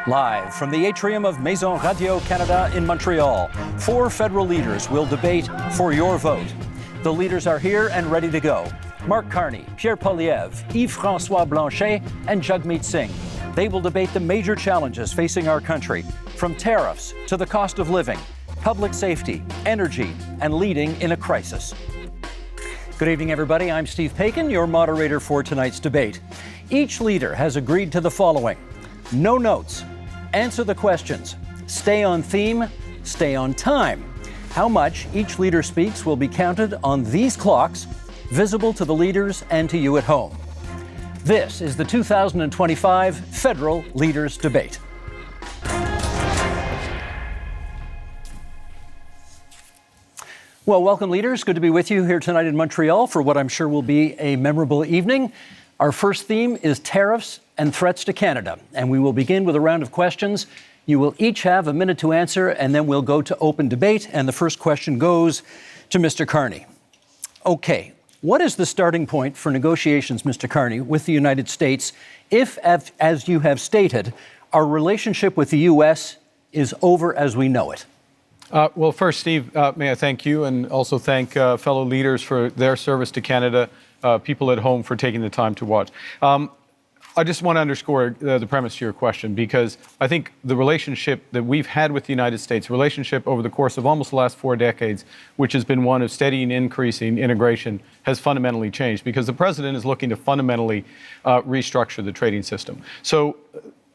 Live from the atrium of Maison Radio Canada in Montreal, 4 federal leaders will debate for your vote. The leaders are here and ready to go. Mark Carney, Pierre Poilievre, Yves-François Blanchet, and Jagmeet Singh. They will debate the major challenges facing our country, from tariffs to the cost of living, public safety, energy, and leading in a crisis. Good evening, everybody. I'm Steve Paikin, your moderator for tonight's debate. Each leader has agreed to the following: no notes, answer the questions, stay on theme, stay on time. How much each leader speaks will be counted on these clocks, visible to the leaders and to you at home. This is the 2025 Federal Leaders Debate. Well, welcome, leaders. Good to be with you here tonight in Montreal for what I'm sure will be a memorable evening. Our first theme is tariffs and threats to Canada, and we will begin with a round of questions. You will each have a minute to answer, and then we'll go to open debate, and the first question goes to Mr. Carney. Okay, what is the starting point for negotiations, Mr. Carney, with the United States if, as you have stated, our relationship with the U.S. is over as we know it? Well, first, Steve, may I thank you and also thank fellow leaders for their service to Canada, people at home for taking the time to watch. I just want to underscore the premise to your question, because I think the relationship that we've had with the United States, relationship over the course of almost the last 4 decades, which has been one of steady and increasing integration, has fundamentally changed because the president is looking to fundamentally restructure the trading system. So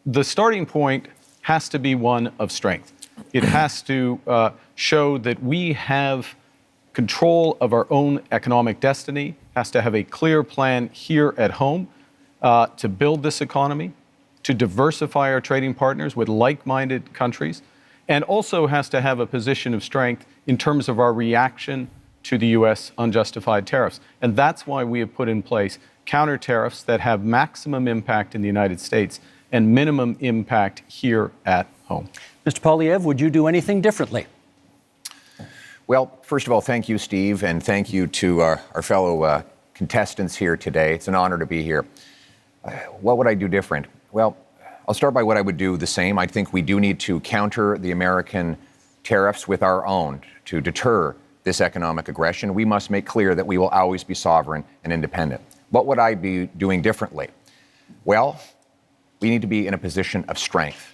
the starting point has to be one of strength. It has to show that we have control of our own economic destiny, has to have a clear plan here at home to build this economy, to diversify our trading partners with like-minded countries, and also has to have a position of strength in terms of our reaction to the U.S. unjustified tariffs. And that's why we have put in place counter tariffs that have maximum impact in the United States and minimum impact here at home. Mr. Poilievre, would you do anything differently? Well, first of all, thank you, Steve, and thank you to our fellow contestants here today. It's an honor to be here. What would I do different? Well, I'll start by what I would do the same. I think we do need to counter the American tariffs with our own to deter this economic aggression. We must make clear that we will always be sovereign and independent. What would I be doing differently? Well, we need to be in a position of strength.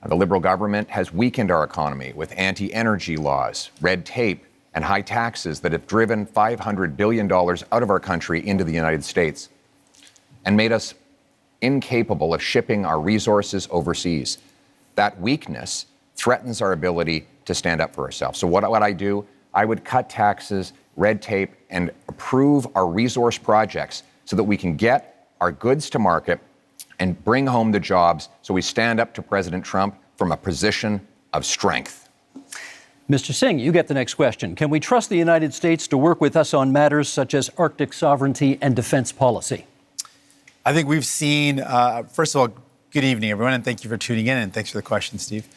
The Liberal government has weakened our economy with anti-energy laws, red tape, and high taxes that have driven $500 billion out of our country into the United States and made us incapable of shipping our resources overseas. That weakness threatens our ability to stand up for ourselves. So what would I do? I would cut taxes, red tape, and approve our resource projects so that we can get our goods to market and bring home the jobs, so we stand up to President Trump from a position of strength. Mr. Singh, you get the next question. Can we trust the United States to work with us on matters such as Arctic sovereignty and defense policy? I think we've seen, first of all, good evening, everyone, and thank you for tuning in, and thanks for the question, Steve.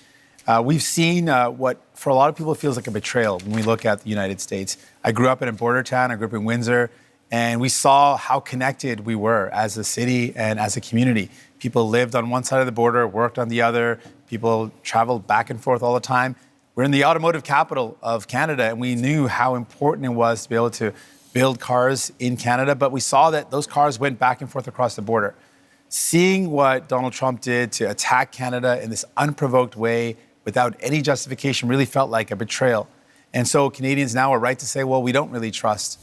We've seen what, for a lot of people, feels like a betrayal when we look at the United States. I grew up in a border town, I grew up in Windsor, and we saw how connected we were as a city and as a community. People lived on one side of the border, worked on the other. People traveled back and forth all the time. We're in the automotive capital of Canada, and we knew how important it was to be able to build cars in Canada, but we saw that those cars went back and forth across the border. Seeing what Donald Trump did to attack Canada in this unprovoked way without any justification really felt like a betrayal. And so Canadians now are right to say, well, we don't really trust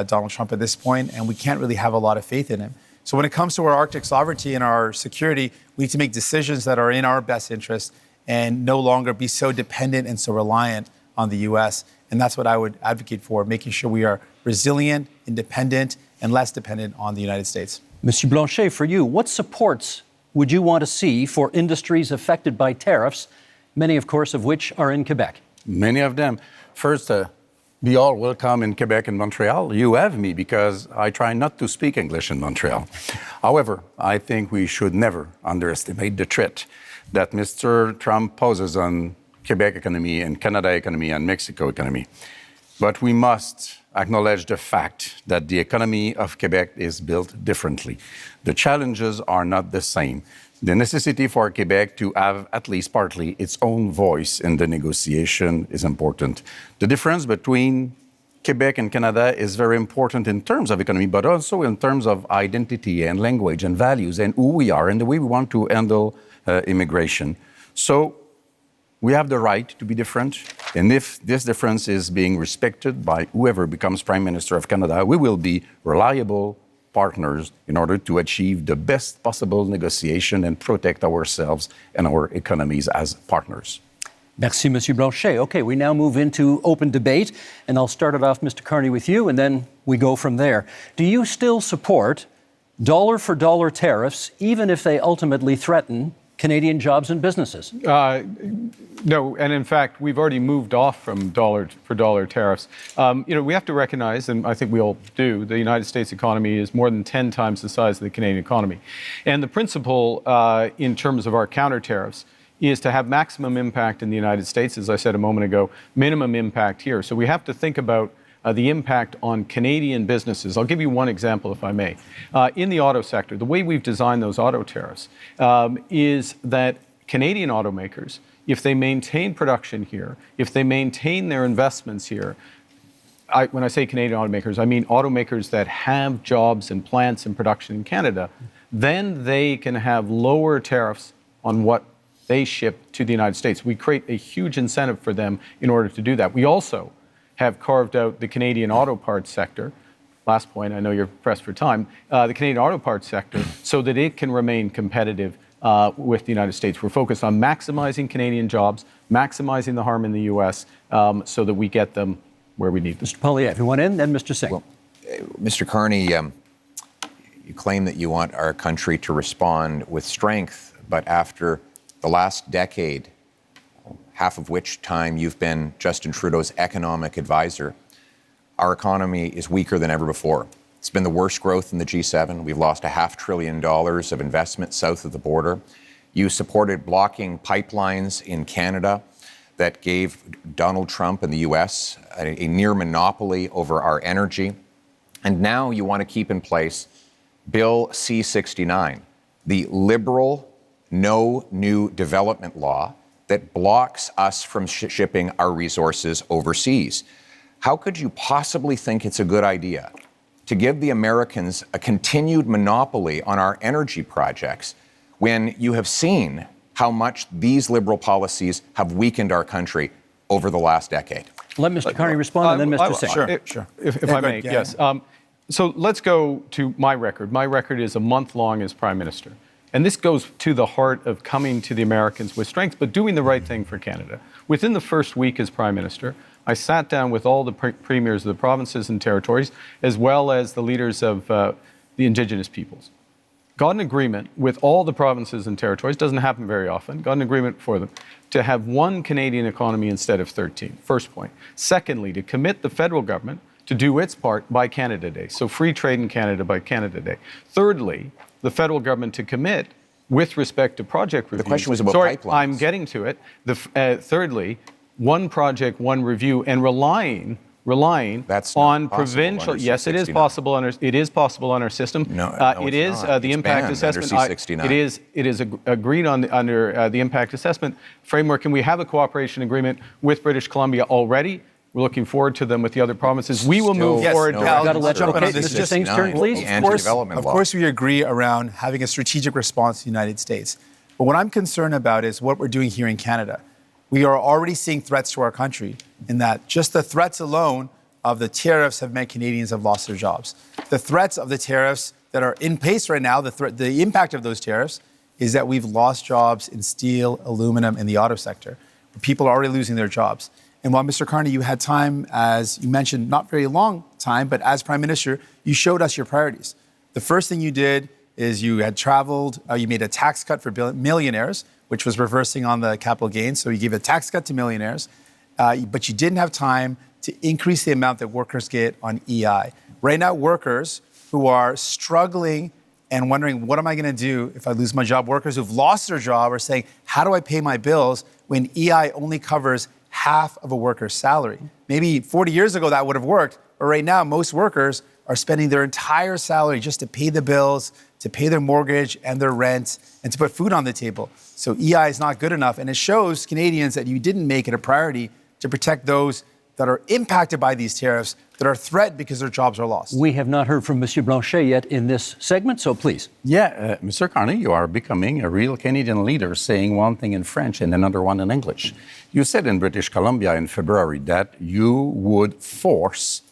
Donald Trump at this point, and we can't really have a lot of faith in him. So when it comes to our Arctic sovereignty and our security, we need to make decisions that are in our best interest and no longer be so dependent and so reliant on the U.S. And that's what I would advocate for, making sure we are resilient, independent, and less dependent on the United States. Monsieur Blanchet, for you, what supports would you want to see for industries affected by tariffs, many, of course, of which are in Quebec? Many of them. First, be all welcome in Quebec and Montreal. You have me because I try not to speak English in Montreal. However, I think we should never underestimate the threat that Mr. Trump poses on Quebec economy and Canada economy and Mexico economy. But we must acknowledge the fact that the economy of Quebec is built differently. The challenges are not the same. The necessity for Quebec to have at least partly its own voice in the negotiation is important. The difference between Quebec and Canada is very important in terms of economy, but also in terms of identity and language and values and who we are and the way we want to handle immigration. So we have the right to be different. And if this difference is being respected by whoever becomes Prime Minister of Canada, we will be reliable partners in order to achieve the best possible negotiation and protect ourselves and our economies as partners. Merci, Monsieur Blanchet. Okay, we now move into open debate, and I'll start it off, Mr. Carney, with you, and then we go from there. Do you still support dollar-for-dollar tariffs, even if they ultimately threaten Canadian jobs and businesses? No, and in fact, we've already moved off from dollar-for-dollar tariffs. We have to recognize, and I think we all do, the United States economy is more than 10 times the size of the Canadian economy. And the principle in terms of our counter tariffs is to have maximum impact in the United States, as I said a moment ago, minimum impact here. So we have to think about the impact on Canadian businesses. I'll give you one example, if I may. In the auto sector, the way we've designed those auto tariffs is that Canadian automakers, if they maintain production here, if they maintain their investments here, when I say Canadian automakers, I mean automakers that have jobs and plants and production in Canada, then they can have lower tariffs on what they ship to the United States. We create a huge incentive for them in order to do that. We also have carved out the Canadian auto parts sector. Last point, I know you're pressed for time, the Canadian auto parts sector, so that it can remain competitive with the United States. We're focused on maximizing Canadian jobs, maximizing the harm in the U.S. So that we get them where we need them. Mr. Poilievre, you want in, then Mr. Singh. Well, Mr. Carney, you claim that you want our country to respond with strength, but after the last decade, half of which time you've been Justin Trudeau's economic advisor, our economy is weaker than ever before. It's been the worst growth in the G7. We've lost $500 billion of investment south of the border. You supported blocking pipelines in Canada that gave Donald Trump and the U.S. a near monopoly over our energy. And now you want to keep in place Bill C-69, the liberal no new development law that blocks us from shipping our resources overseas. How could you possibly think it's a good idea to give the Americans a continued monopoly on our energy projects when you have seen how much these liberal policies have weakened our country over the last decade? Let Mr. Carney respond, and then Mr. Singh. Sure. If I may, yes. So let's go to my record. My record is a month long as Prime Minister. And this goes to the heart of coming to the Americans with strength, but doing the right thing for Canada. Within the first week as Prime Minister, I sat down with all the premiers of the provinces and territories, as well as the leaders of the Indigenous peoples. Got an agreement with all the provinces and territories, doesn't happen very often, got an agreement for them to have one Canadian economy instead of 13, first point. Secondly, to commit the federal government to do its part by Canada Day, so free trade in Canada by Canada Day. Thirdly, the federal government to commit with respect to project reviews. The question was about pipelines. I'm getting to it. Thirdly, one project, one review, and relying That's on not provincial. Yes, it is 69. possible under. It is possible on our system. No, it it's is not. the It's impact banned assessment. under C69. It is agreed on under the impact assessment framework, and we have a cooperation agreement with British Columbia already. We're looking forward to them with the other provinces. We will move forward. I'll Gotta let jump in on Mr. this. Singh's turn, please. The anti-development Of law. course, we agree around having a strategic response to the United States. But what I'm concerned about is what we're doing here in Canada. We are already seeing threats to our country in that just the threats alone of the tariffs have meant Canadians have lost their jobs. The threats of the tariffs that are in place right now, the impact of those tariffs is that we've lost jobs in steel, aluminum, and the auto sector. People are already losing their jobs. And while, Mr. Carney, you had time, as you mentioned, not very long time, but as Prime Minister, you showed us your priorities. The first thing you did is you had traveled, you made a tax cut for millionaires, which was reversing on the capital gains. So you gave a tax cut to millionaires, but you didn't have time to increase the amount that workers get on EI. Right now, workers who are struggling and wondering, what am I going to do if I lose my job? Workers who've lost their job are saying, how do I pay my bills when EI only covers half of a worker's salary? Maybe 40 years ago that would have worked, but right now most workers are spending their entire salary just to pay the bills, to pay their mortgage and their rent, and to put food on the table. So EI is not good enough, and it shows Canadians that you didn't make it a priority to protect those that are impacted by these tariffs, that are threatened because their jobs are lost. We have not heard from Monsieur Blanchet yet in this segment, so please. Yeah, Mr. Carney, you are becoming a real Canadian leader, saying one thing in French and another one in English. You said in British Columbia in February that you would force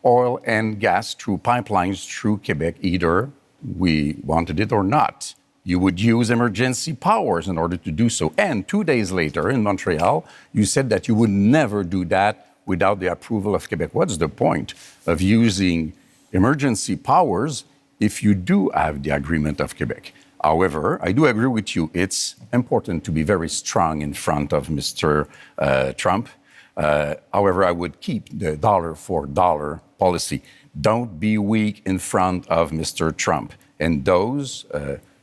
oil and gas through pipelines through Quebec, either we wanted it or not. You would use emergency powers in order to do so. And 2 days later in Montreal, you said that you would never do that without the approval of Quebec. What's the point of using emergency powers if you do have the agreement of Quebec? However, I do agree with you. It's important to be very strong in front of Mr. Trump. However, I would keep the dollar for dollar policy. Don't be weak in front of Mr. Trump. And those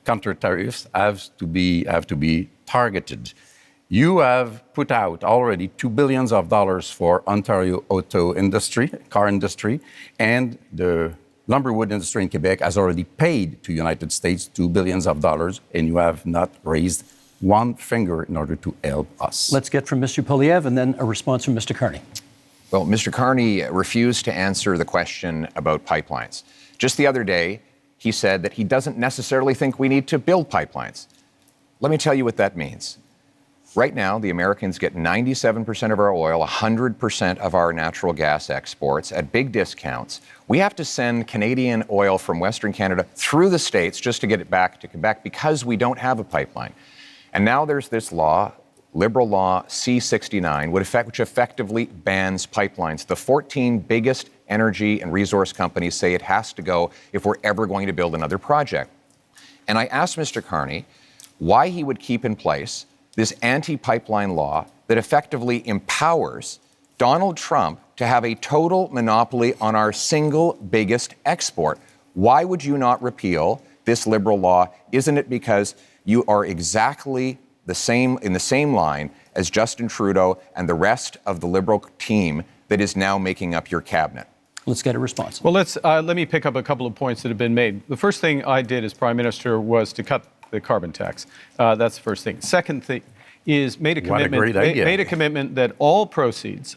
counter tariffs have to be targeted. You have put out already $2 billion for Ontario auto industry, car industry, and the lumberwood industry in Quebec has already paid to United States $2 billion, and you have not raised one finger in order to help us. Let's get from Mr. Poilievre and then a response from Mr. Carney. Well, Mr. Carney refused to answer the question about pipelines. Just the other day, he said that he doesn't necessarily think we need to build pipelines. Let me tell you what that means. Right now, the Americans get 97% of our oil, 100% of our natural gas exports at big discounts. We have to send Canadian oil from Western Canada through the States just to get it back to Quebec because we don't have a pipeline. And now there's this law, Liberal Law C-69, which effectively bans pipelines. The 14 biggest energy and resource companies say it has to go if we're ever going to build another project. And I asked Mr. Carney why he would keep in place this anti-pipeline law that effectively empowers Donald Trump to have a total monopoly on our single biggest export. Why would you not repeal this Liberal law? Isn't it because you are exactly the same in the same line as Justin Trudeau and the rest of the Liberal team that is now making up your cabinet? Let's get a response. Well, let me pick up a couple of points that have been made. The first thing I did as Prime Minister was to cut the carbon tax. That's the first thing. Second thing is made a commitment that all proceeds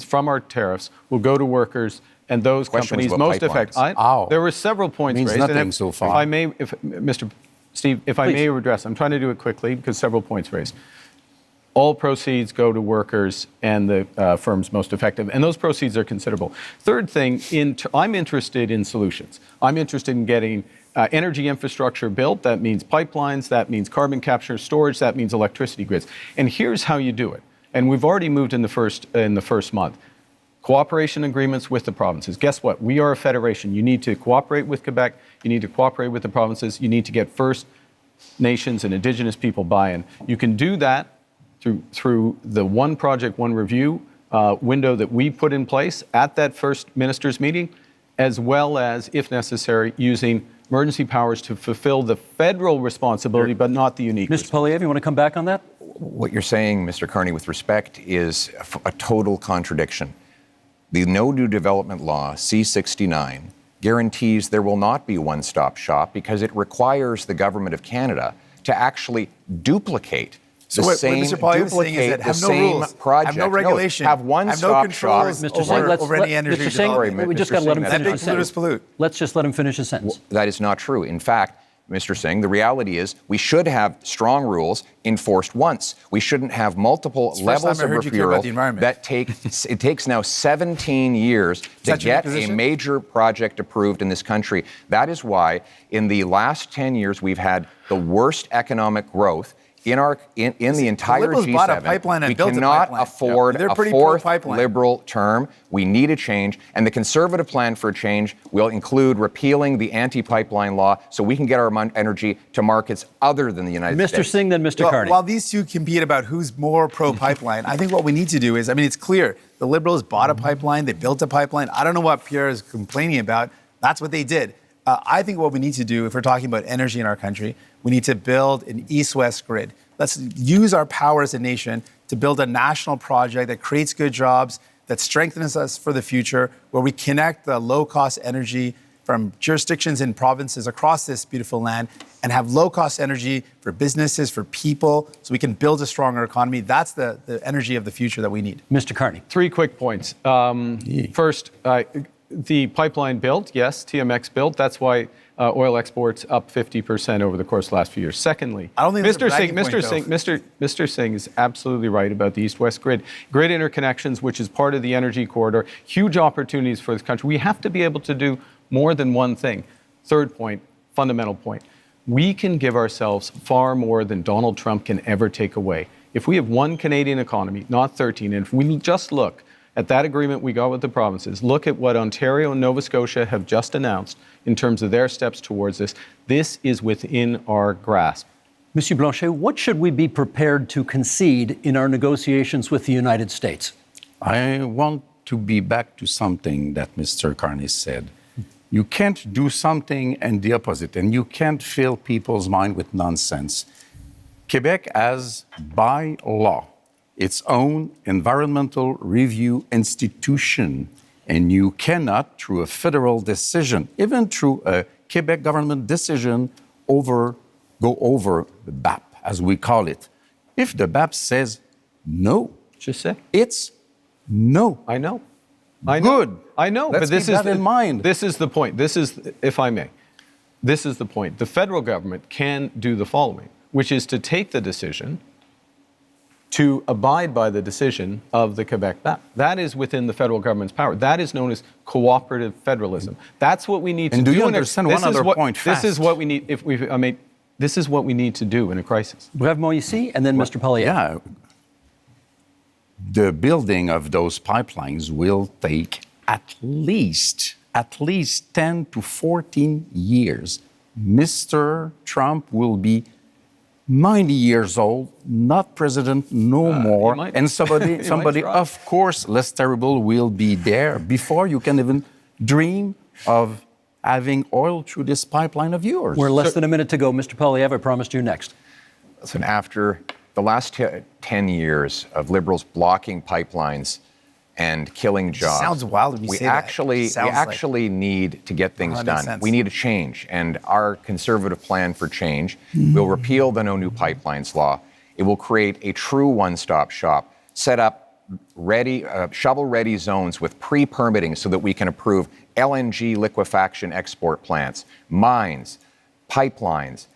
from our tariffs will go to workers and those companies most affected. There were several points raised. Nothing so far. If I may, Mr. Steve, if I may address, I'm trying to do it quickly because several points raised. All proceeds go to workers and the firms most effective, and those proceeds are considerable. Third thing, I'm interested in solutions. I'm interested in getting energy infrastructure built. That means pipelines, that means carbon capture, storage, that means electricity grids. And here's how you do it. And we've already moved in the first month. Cooperation agreements with the provinces. Guess what? We are a federation. You need to cooperate with Quebec. You need to cooperate with the provinces. You need to get First Nations and Indigenous people buy-in. You can do that through the one project, one review window that we put in place at that first ministers' meeting, as well as, if necessary, using emergency powers to fulfill the federal responsibility, but not the unique. Mr. Poilievre, you want to come back on that? What you're saying, Mr. Carney, with respect, is a total contradiction. The No New Development Law, C-69, guarantees there will not be one-stop shop because it requires the Government of Canada to actually duplicate So what Mr. Poilievre is saying is that have no rules, project. have no regulation, have one-stop shop. Mr. Singh, over any energy development. We just got to let him finish his Polluters sentence. pollute. Let's just let him finish his sentence. That is not true. In fact, Mr. Singh, the reality is we should have strong rules enforced once. We shouldn't have multiple levels of referral that it takes now 17 years to get a major project approved in this country. That is why in the last 10 years we've had the worst economic growth in the entire G7. We cannot afford a fourth Liberal term. We need a change. And the Conservative plan for a change will include repealing the anti-pipeline law so we can get our energy to markets other than the United States. Mr. Singh, then Mr. Carney. While these two compete about who's more pro-pipeline, I think what we need to do is, it's clear. The Liberals bought a pipeline. They built a pipeline. I don't know what Pierre is complaining about. That's what they did. I think what we need to do, if we're talking about energy in our country, we need to build an east-west grid. Let's use our power as a nation to build a national project that creates good jobs, that strengthens us for the future, where we connect the low-cost energy from jurisdictions and provinces across this beautiful land and have low-cost energy for businesses, for people, so we can build a stronger economy. That's the energy of the future that we need. Mr. Carney. 3 quick points. First, the pipeline built, yes, TMX built. That's why oil exports up 50% over the course of the last few years. Secondly, I don't think Mr. Singh is absolutely right about the East-West grid. Grid interconnections, which is part of the energy corridor, huge opportunities for this country. We have to be able to do more than one thing. Third point, fundamental point. We can give ourselves far more than Donald Trump can ever take away. If we have one Canadian economy, not 13, and if we just look at that agreement we got with the provinces, look at what Ontario and Nova Scotia have just announced in terms of their steps towards this, this is within our grasp. Monsieur Blanchet, what should we be prepared to concede in our negotiations with the United States? I want to be back to something that Mr. Carney said. You can't do something and the opposite, and you can't fill people's mind with nonsense. Quebec has, by law, its own environmental review institution, and you cannot, through a federal decision, even through a Quebec government decision, go over the BAP, as we call it. If the BAP says no, Just say. it's no. I know. Good. I know. Let's but this keep is that in mind. This is the point. This is, if I may, this is the point. The federal government can do the following, which is to take the decision to abide by the decision of the Quebec BAP. That is within the federal government's power. That is known as cooperative federalism. That's what we need to do. And do you understand one other point fast? This is what we need. This is what we need to do in a crisis. Bravement ici, and then Mr. Poilievre. Yeah. The building of those pipelines will take at least 10 to 14 years. Mr. Trump will be 90 years old, not president no more, and somebody of course, less terrible will be there before you can even dream of having oil through this pipeline of yours. We're less than a minute to go. Mr. Poilievre, I promised you next. Listen, after the last 10 years of Liberals blocking pipelines and killing jobs. Sounds wild when you say that. We actually need to get things done. Sense. We need a change, and our Conservative plan for change will repeal the No New Pipelines law. It will create a true one-stop shop, set up shovel-ready zones with pre-permitting so that we can approve LNG liquefaction export plants, mines, pipelines,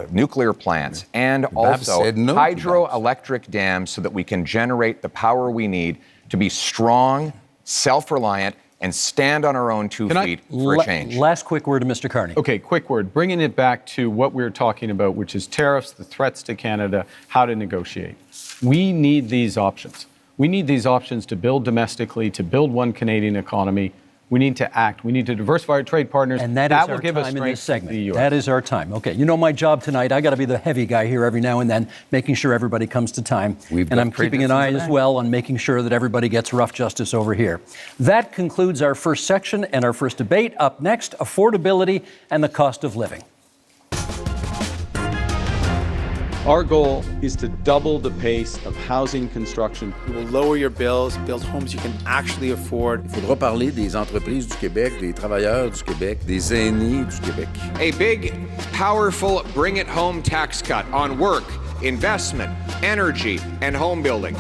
nuclear plants, and also hydroelectric dams so that we can generate the power we need to be strong, self-reliant, and stand on our own 2 feet for a change. Last quick word to Mr. Carney. Okay, quick word. Bringing it back to what we were talking about, which is tariffs, the threats to Canada, how to negotiate. We need these options. We need these options to build domestically, to build one Canadian economy. We need to act. We need to diversify our trade partners. And that is our time in this segment. That is our time. Okay, you know my job tonight. I got to be the heavy guy here every now and then, making sure everybody comes to time. And I'm keeping an eye as well on making sure that everybody gets rough justice over here. That concludes our first section and our first debate. Up next, affordability and the cost of living. Our goal is to double the pace of housing construction. You will lower your bills, build homes you can actually afford. Il faudra parler des entreprises du Québec, des travailleurs du Québec, des aînés du Québec. A big, powerful bring-it-home tax cut on work, investment, energy, and home building.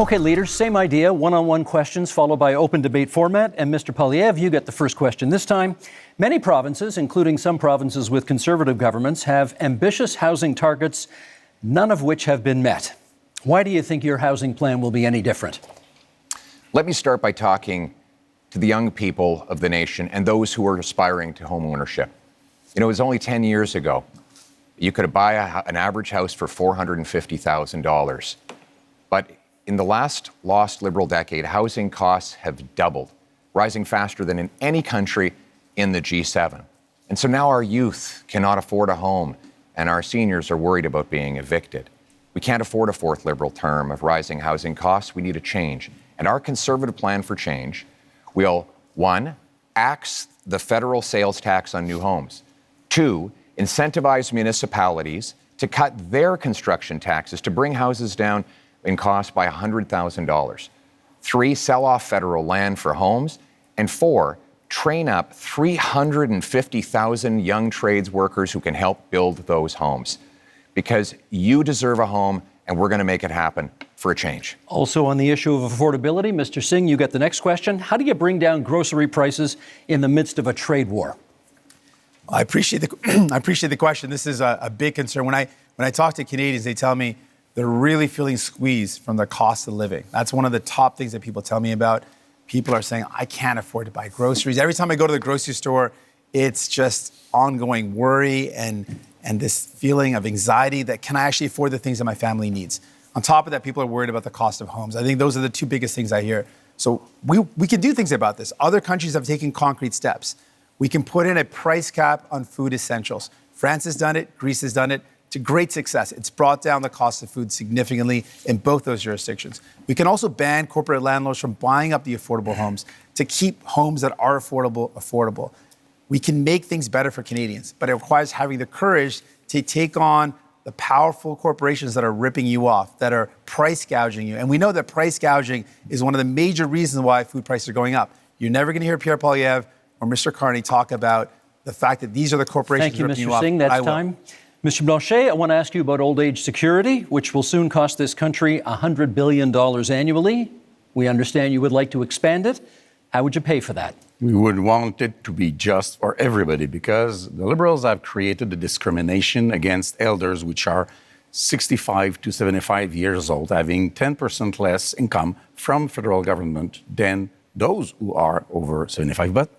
Okay, leaders, same idea, one-on-one questions followed by open debate format. And Mr. Poilievre, you get the first question this time. Many provinces, including some provinces with Conservative governments, have ambitious housing targets, none of which have been met. Why do you think your housing plan will be any different? Let me start by talking to the young people of the nation and those who are aspiring to home ownership. You know, it was only 10 years ago. You could buy an average house for $450,000. But in the last lost Liberal decade, housing costs have doubled, rising faster than in any country in the G7. And so now our youth cannot afford a home, and our seniors are worried about being evicted. We can't afford a fourth Liberal term of rising housing costs. We need a change. And our Conservative plan for change will, 1, axe the federal sales tax on new homes. 2, incentivize municipalities to cut their construction taxes to bring houses down in cost by $100,000. 3, sell off federal land for homes. And 4, train up 350,000 young trades workers who can help build those homes. Because you deserve a home, and we're going to make it happen for a change. Also on the issue of affordability, Mr. Singh, you get the next question. How do you bring down grocery prices in the midst of a trade war? I appreciate the question. This is a big concern. When I talk to Canadians, they tell me they're really feeling squeezed from the cost of living. That's one of the top things that people tell me about. People are saying, I can't afford to buy groceries. Every time I go to the grocery store, it's just ongoing worry and this feeling of anxiety that can I actually afford the things that my family needs? On top of that, people are worried about the cost of homes. I think those are the 2 biggest things I hear. So we can do things about this. Other countries have taken concrete steps. We can put in a price cap on food essentials. France has done it. Greece has done it to great success. It's brought down the cost of food significantly in both those jurisdictions. We can also ban corporate landlords from buying up the affordable homes to keep homes that are affordable. We can make things better for Canadians, but it requires having the courage to take on the powerful corporations that are ripping you off, that are price gouging you. And we know that price gouging is one of the major reasons why food prices are going up. You're never going to hear Pierre Poilievre or Mr. Carney talk about the fact that these are the corporations ripping you off. Thank you, Mr. Singh. That's time. Mr. Blanchet, I want to ask you about old age security, which will soon cost this country $100 billion annually. We understand you would like to expand it. How would you pay for that? We would want it to be just for everybody because the Liberals have created the discrimination against elders which are 65 to 75 years old, having 10% less income from federal government than those who are over 75. But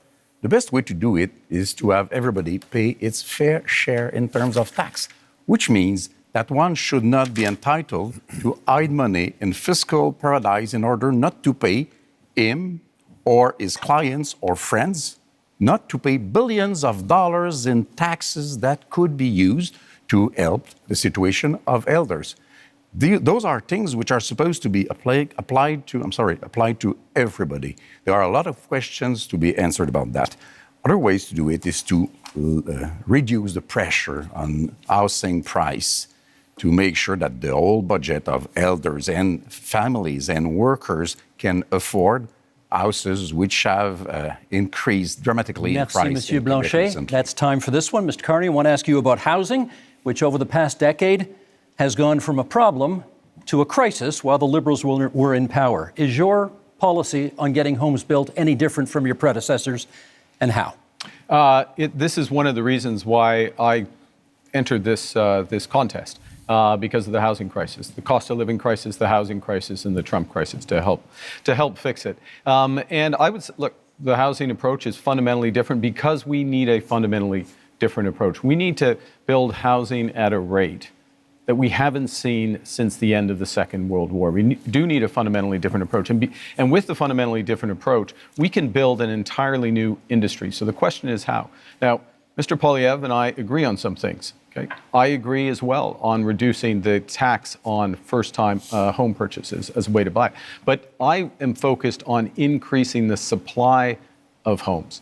the best way to do it is to have everybody pay its fair share in terms of tax, which means that one should not be entitled to hide money in fiscal paradise in order not to pay him or his clients or friends, not to pay billions of dollars in taxes that could be used to help the situation of elders. Those are things which are supposed to be applied to everybody. There are a lot of questions to be answered about that. Other ways to do it is to reduce the pressure on housing price to make sure that the whole budget of elders and families and workers can afford houses which have increased dramatically in price. Merci, Monsieur Blanchet. That's time for this one. Mr. Carney, I want to ask you about housing, which over the past decade has gone from a problem to a crisis while the Liberals were in power. Is your policy on getting homes built any different from your predecessors, and how? This is one of the reasons why I entered this contest, because of the housing crisis, the cost of living crisis, the housing crisis, and the Trump crisis to help fix it. And I would say, look, the housing approach is fundamentally different because we need a fundamentally different approach. We need to build housing at a rate that we haven't seen since the end of the Second World War. We do need a fundamentally different approach. And with the fundamentally different approach, we can build an entirely new industry. So the question is how? Now, Mr. Poilievre and I agree on some things. Okay? I agree as well on reducing the tax on first-time home purchases as a way to buy. But I am focused on increasing the supply of homes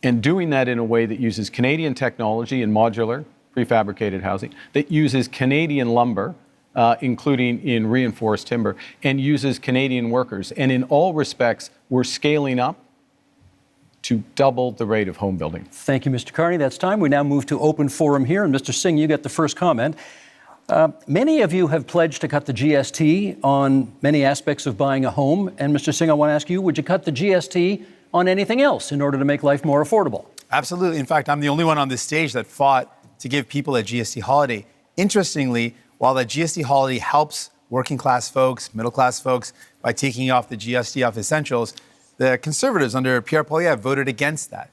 and doing that in a way that uses Canadian technology and modular prefabricated housing, that uses Canadian lumber, including in reinforced timber, and uses Canadian workers. And in all respects, we're scaling up to double the rate of home building. Thank you, Mr. Carney. That's time. We now move to open forum here. And Mr. Singh, you get the first comment. Many of you have pledged to cut the GST on many aspects of buying a home. And Mr. Singh, I want to ask you, would you cut the GST on anything else in order to make life more affordable? Absolutely. In fact, I'm the only one on this stage that fought to give people a GST holiday. Interestingly, while the GST holiday helps working class folks, middle class folks by taking off the GST off essentials, the Conservatives under Pierre Poilievre voted against that.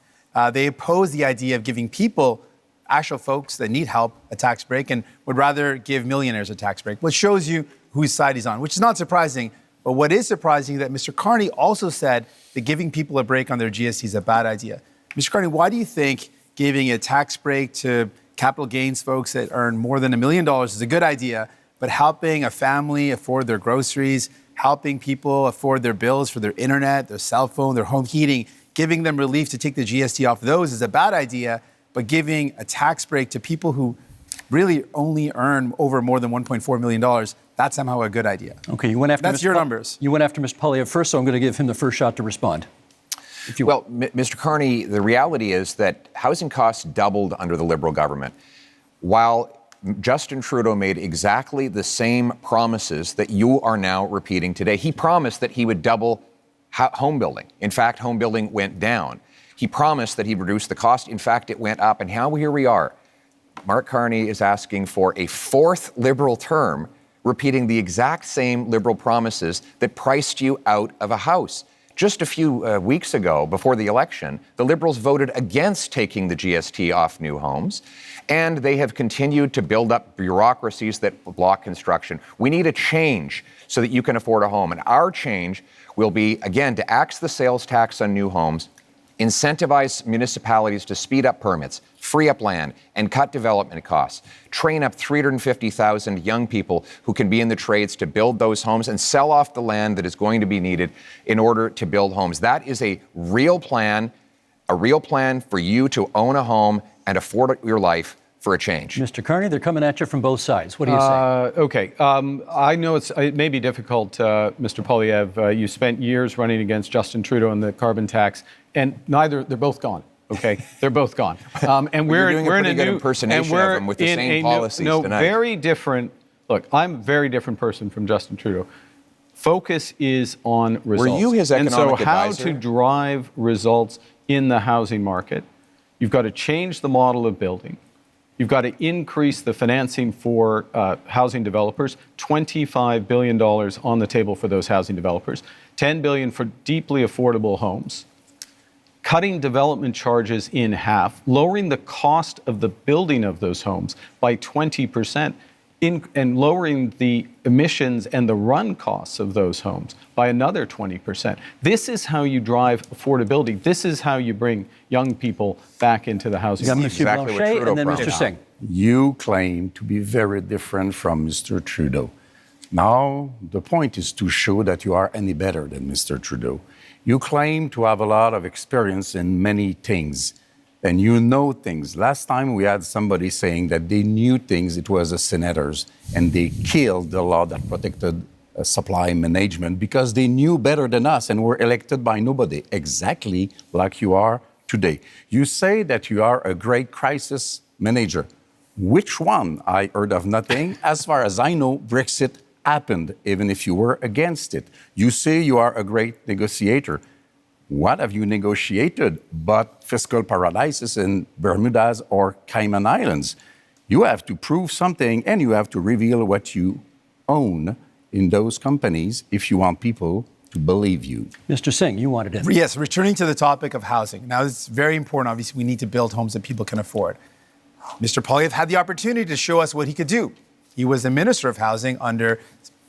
They opposed the idea of giving people, actual folks that need help, a tax break and would rather give millionaires a tax break, which shows you whose side he's on, which is not surprising. But what is surprising is that Mr. Carney also said that giving people a break on their GST is a bad idea. Mr. Carney, why do you think giving a tax break to capital gains folks that earn more than $1 million is a good idea, but helping a family afford their groceries, helping people afford their bills for their internet, their cell phone, their home heating, giving them relief to take the GST off those is a bad idea, but giving a tax break to people who really only earn over more than $1.4 million, that's somehow a good idea. Okay, you went after That's your numbers. You went after Mr. Poilievre first, so I'm going to give him the first shot to respond. Well, Mr. Carney, the reality is that housing costs doubled under the Liberal government, while Justin Trudeau made exactly the same promises that you are now repeating today. He promised that he would double home building. In fact, home building went down. He promised that he'd reduce the cost. In fact, it went up. And now here we are. Mark Carney is asking for a fourth Liberal term, repeating the exact same Liberal promises that priced you out of a house. Just a few weeks ago, before the election, the Liberals voted against taking the GST off new homes, and they have continued to build up bureaucracies that block construction. We need a change so that you can afford a home. And our change will be, again, to axe the sales tax on new homes, incentivize municipalities to speed up permits, free up land, and cut development costs. Train up 350,000 young people who can be in the trades to build those homes and sell off the land that is going to be needed in order to build homes. That is a real plan for you to own a home and afford your life for a change. Mr. Carney, they're coming at you from both sides. What do you say? Okay. I know it may be difficult, Mr. Poilievre. You spent years running against Justin Trudeau on the carbon tax, and they're both gone. Okay, they're both gone. And we're doing in a a new impersonation of them with the same policies tonight. Very different. Look, I'm a very different person from Justin Trudeau. Focus is on results. Were you his economic advisor? And so how to drive results in the housing market, you've got to change the model of building. You've got to increase the financing for housing developers, $25 billion on the table for those housing developers, $10 billion for deeply affordable homes, cutting development charges in half, lowering the cost of the building of those homes by 20%, and lowering the emissions and the run costs of those homes by another 20%. This is how you drive affordability. This is how you bring young people back into the housing market. Exactly what Trudeau and then promised. Mr. Singh. You claim to be very different from Mr. Trudeau. Now, the point is to show that you are any better than Mr. Trudeau. You claim to have a lot of experience in many things, and you know things. Last time we had somebody saying that they knew things, it was the senators, and they killed the law that protected supply management because they knew better than us and were elected by nobody, exactly like you are today. You say that you are a great crisis manager. Which one? I heard of nothing. As far as I know, Brexit happened, even if you were against it. You say you are a great negotiator. What have you negotiated but fiscal paradises in Bermudas or Cayman Islands? You have to prove something, and you have to reveal what you own in those companies if you want people to believe you. Mr. Singh, you wanted in. Yes, returning to the topic of housing. Now, it's very important. Obviously, we need to build homes that people can afford. Mr. Poilievre had the opportunity to show us what he could do. He was the Minister of Housing under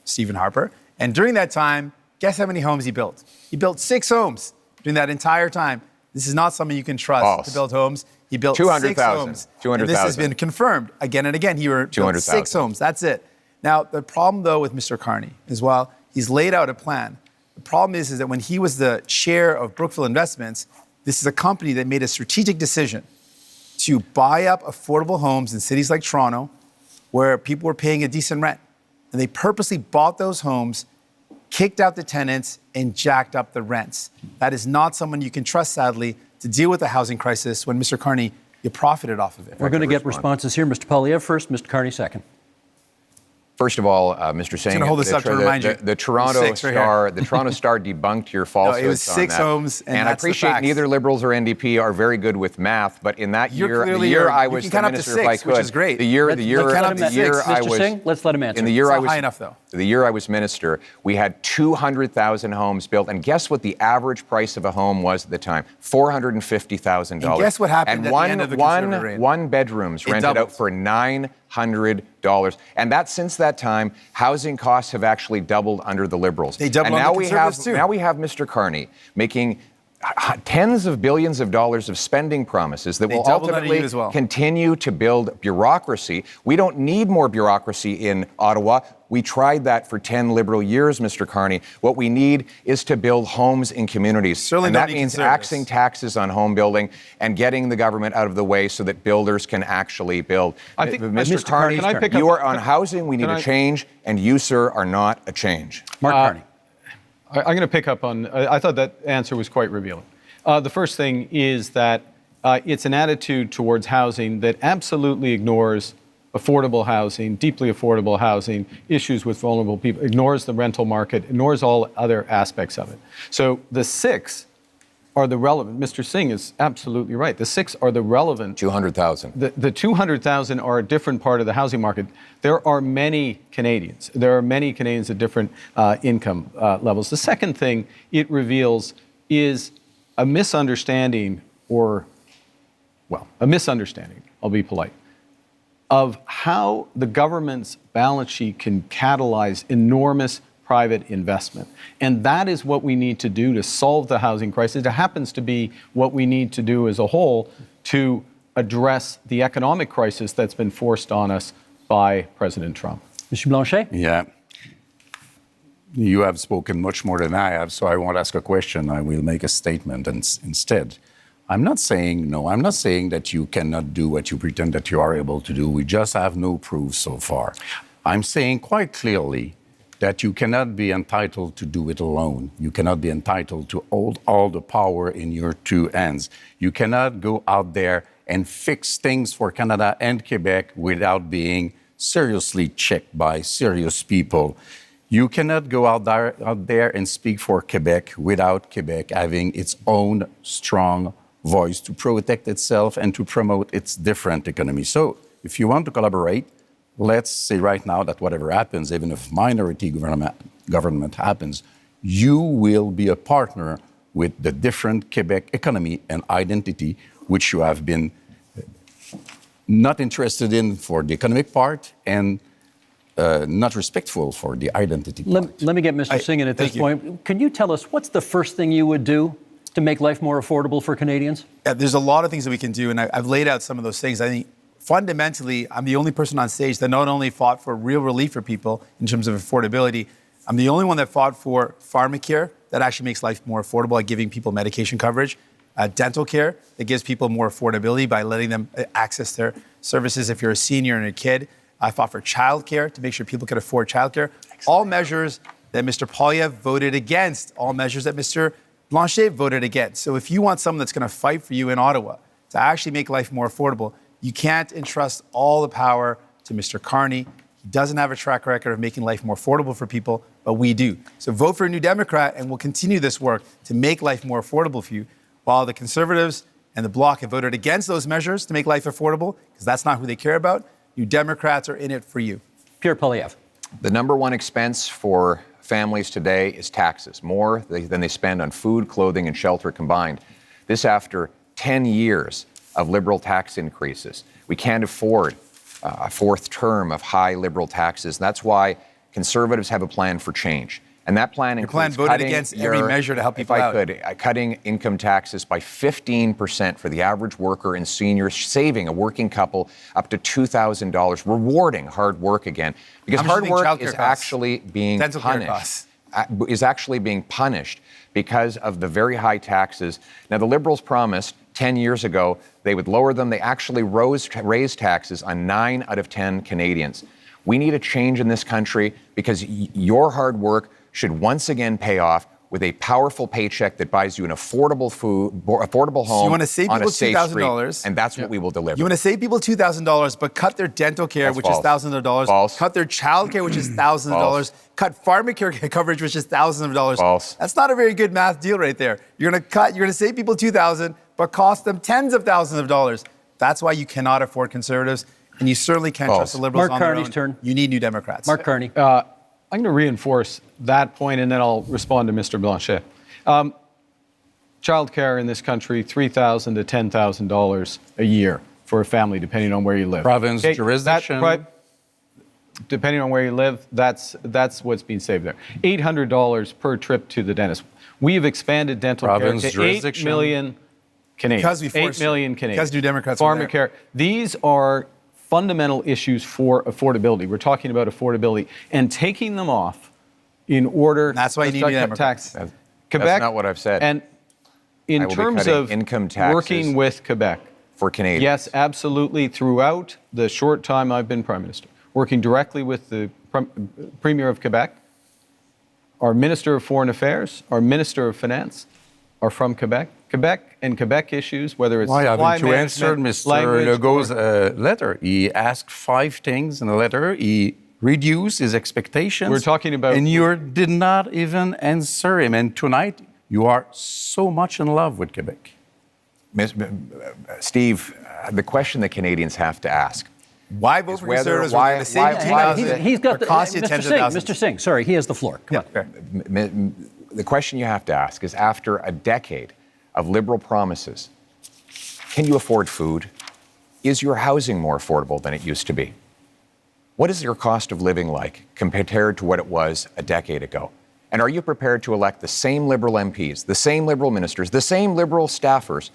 Stephen Harper. And during that time, guess how many homes he built? He built 6 homes during that entire time. This is not something you can trust to build homes. He built 6 homes. 200,000. And this has been confirmed again and again. He built 6 homes. That's it. Now, the problem, though, with Mr. Carney is, while he's laid out a plan, the problem is that when he was the chair of Brookfield Investments, this is a company that made a strategic decision to buy up affordable homes in cities like Toronto, where people were paying a decent rent. And they purposely bought those homes, kicked out the tenants, and jacked up the rents. That is not someone you can trust, sadly, to deal with the housing crisis when, Mr. Carney, you profited off of it. We're going to get responses here. Mr. Poilievre first, Mr. Carney second. First of all, Mr. Singh, the Toronto Star, the Toronto Star debunked your falsehoods. No, it was 6 homes, and I appreciate neither Liberals or NDP are very good with math, but in that year, the year I was the minister, if I could, which is great. The year I was, Singh, let's let him answer. In the year I was high enough, though. The year I was minister, we had 200,000 homes built, and guess what the average price of a home was at the time? $450,000. And guess what happened at the end of the Conservative reign? One bedrooms rented out for $900. And that since that time, housing costs have actually doubled under the Liberals. They doubled and under the Conservatives too. Now we have Mr. Carney making tens of billions of dollars of spending promises that will ultimately continue to build bureaucracy. We don't need more bureaucracy in Ottawa. We tried that for 10 Liberal years, Mr. Carney. What we need is to build homes in communities. And that means axing taxes on home building and getting the government out of the way so that builders can actually build. I think, Mr. Carney, you are on housing. We need a change, and you, sir, are not a change. Mark Carney. I'm going to pick up on, I thought that answer was quite revealing. The first thing is that it's an attitude towards housing that absolutely ignores affordable housing, deeply affordable housing, issues with vulnerable people, ignores the rental market, ignores all other aspects of it. So the six are the relevant. Mr. Singh is absolutely right. The six are the relevant. 200,000. The 200,000 are a different part of the housing market. There are many Canadians. There are many Canadians at different income levels. The second thing it reveals is a misunderstanding, I'll be polite, of how the government's balance sheet can catalyze enormous private investment. And that is what we need to do to solve the housing crisis. It happens to be what we need to do as a whole to address the economic crisis that's been forced on us by President Trump. Mr. Blanchet? Yeah. You have spoken much more than I have, so I won't ask a question. I will make a statement instead. I'm not saying no. I'm not saying that you cannot do what you pretend that you are able to do. We just have no proof so far. I'm saying quite clearly that you cannot be entitled to do it alone. You cannot be entitled to hold all the power in your two hands. You cannot go out there and fix things for Canada and Quebec without being seriously checked by serious people. You cannot go out there and speak for Quebec without Quebec having its own strong voice to protect itself and to promote its different economy. So if you want to collaborate, let's say right now that whatever happens, even if minority government happens, you will be a partner with the different Quebec economy and identity, which you have been not interested in for the economic part and not respectful for the identity part. Let me get Mr. Singh in at this point. Can you tell us what's the first thing you would do to make life more affordable for Canadians? Yeah, there's a lot of things that we can do, and I've laid out some of those things. I think fundamentally, I'm the only person on stage that not only fought for real relief for people in terms of affordability, I'm the only one that fought for pharmacare that actually makes life more affordable by giving people medication coverage, dental care that gives people more affordability by letting them access their services if you're a senior and a kid. I fought for childcare to make sure people could afford childcare. All measures that Mr. Poilievre voted against, all measures that Mr. Blanchet voted against. So if you want someone that's going to fight for you in Ottawa to actually make life more affordable, you can't entrust all the power to Mr. Carney. He doesn't have a track record of making life more affordable for people, but we do. So vote for a New Democrat, and we'll continue this work to make life more affordable for you, while the Conservatives and the Bloc have voted against those measures to make life affordable, because that's not who they care about. New Democrats are in it for you. Pierre Poilievre. The number one expense for families today is taxes, more than they spend on food, clothing, and shelter combined. This after 10 years of Liberal tax increases. We can't afford a fourth term of high Liberal taxes. And that's why Conservatives have a plan for change. And that plan includes voted against every measure to help people out. Cutting income taxes by 15% for the average worker and seniors, saving a working couple up to $2,000, rewarding hard work again. Because hard work is actually being punished. Is actually being punished because of the very high taxes. Now, the Liberals promised 10 years ago they would lower them. They actually raised taxes on 9 out of 10 Canadians. We need a change in this country because your hard work should once again pay off with a powerful paycheck that buys you an affordable home so you want to save on people a safe $2,000, street, and that's what we will deliver. You want to save people $2,000, but cut their dental care, which is thousands of dollars. False. Cut their child care, which is thousands of dollars. Cut pharmacare coverage, which is thousands of dollars. False. That's not a very good math deal right there. You're going to save people $2,000, but cost them tens of thousands of dollars. That's why you cannot afford Conservatives, and you certainly can't trust the Liberals on their own. Mark Carney's turn. You need New Democrats. Mark Carney. I'm going to reinforce that point, and then I'll respond to Mr. Blanchet. Child care in this country, $3,000 to $10,000 a year for a family, depending on where you live. Province, jurisdiction. Depending on where you live, that's what's being saved there. $800 per trip to the dentist. We have expanded dental Province care to 8 jurisdiction. million Canadians. Because we 8 forced it. million Canadians. Because New Democrats were there. Pharmacare. These are fundamental issues for affordability. We're talking about affordability and taking them off in order. That's why you need New Democrats. tax. That's not what I've said. And in I will be terms cutting of income taxes working with Quebec, for Canadians. yes, absolutely. Throughout the short time I've been Prime Minister, working directly with the Premier of Quebec, our Minister of Foreign Affairs, our Minister of Finance are from Quebec. Quebec and Quebec issues, whether it's Why supply haven't you answered management, Mr. language, Legault's letter? He asked 5 things in the letter. He reduced his expectations. We're talking about- And you did not even answer him. And tonight, you are so much in love with Quebec. Steve, the question that Canadians have to ask. Why vote for whether- Conservatives? why- when the city why- Hang on, deposit he's got would the, cost you Mr. tens of Singh, thousands. Mr. Singh, sorry, he has the floor. Come on. The question you have to ask is, after a decade of liberal promises, can you afford food? Is your housing more affordable than it used to be? What is your cost of living like compared to what it was a decade ago? And are you prepared to elect the same Liberal MPs, the same Liberal ministers, the same Liberal staffers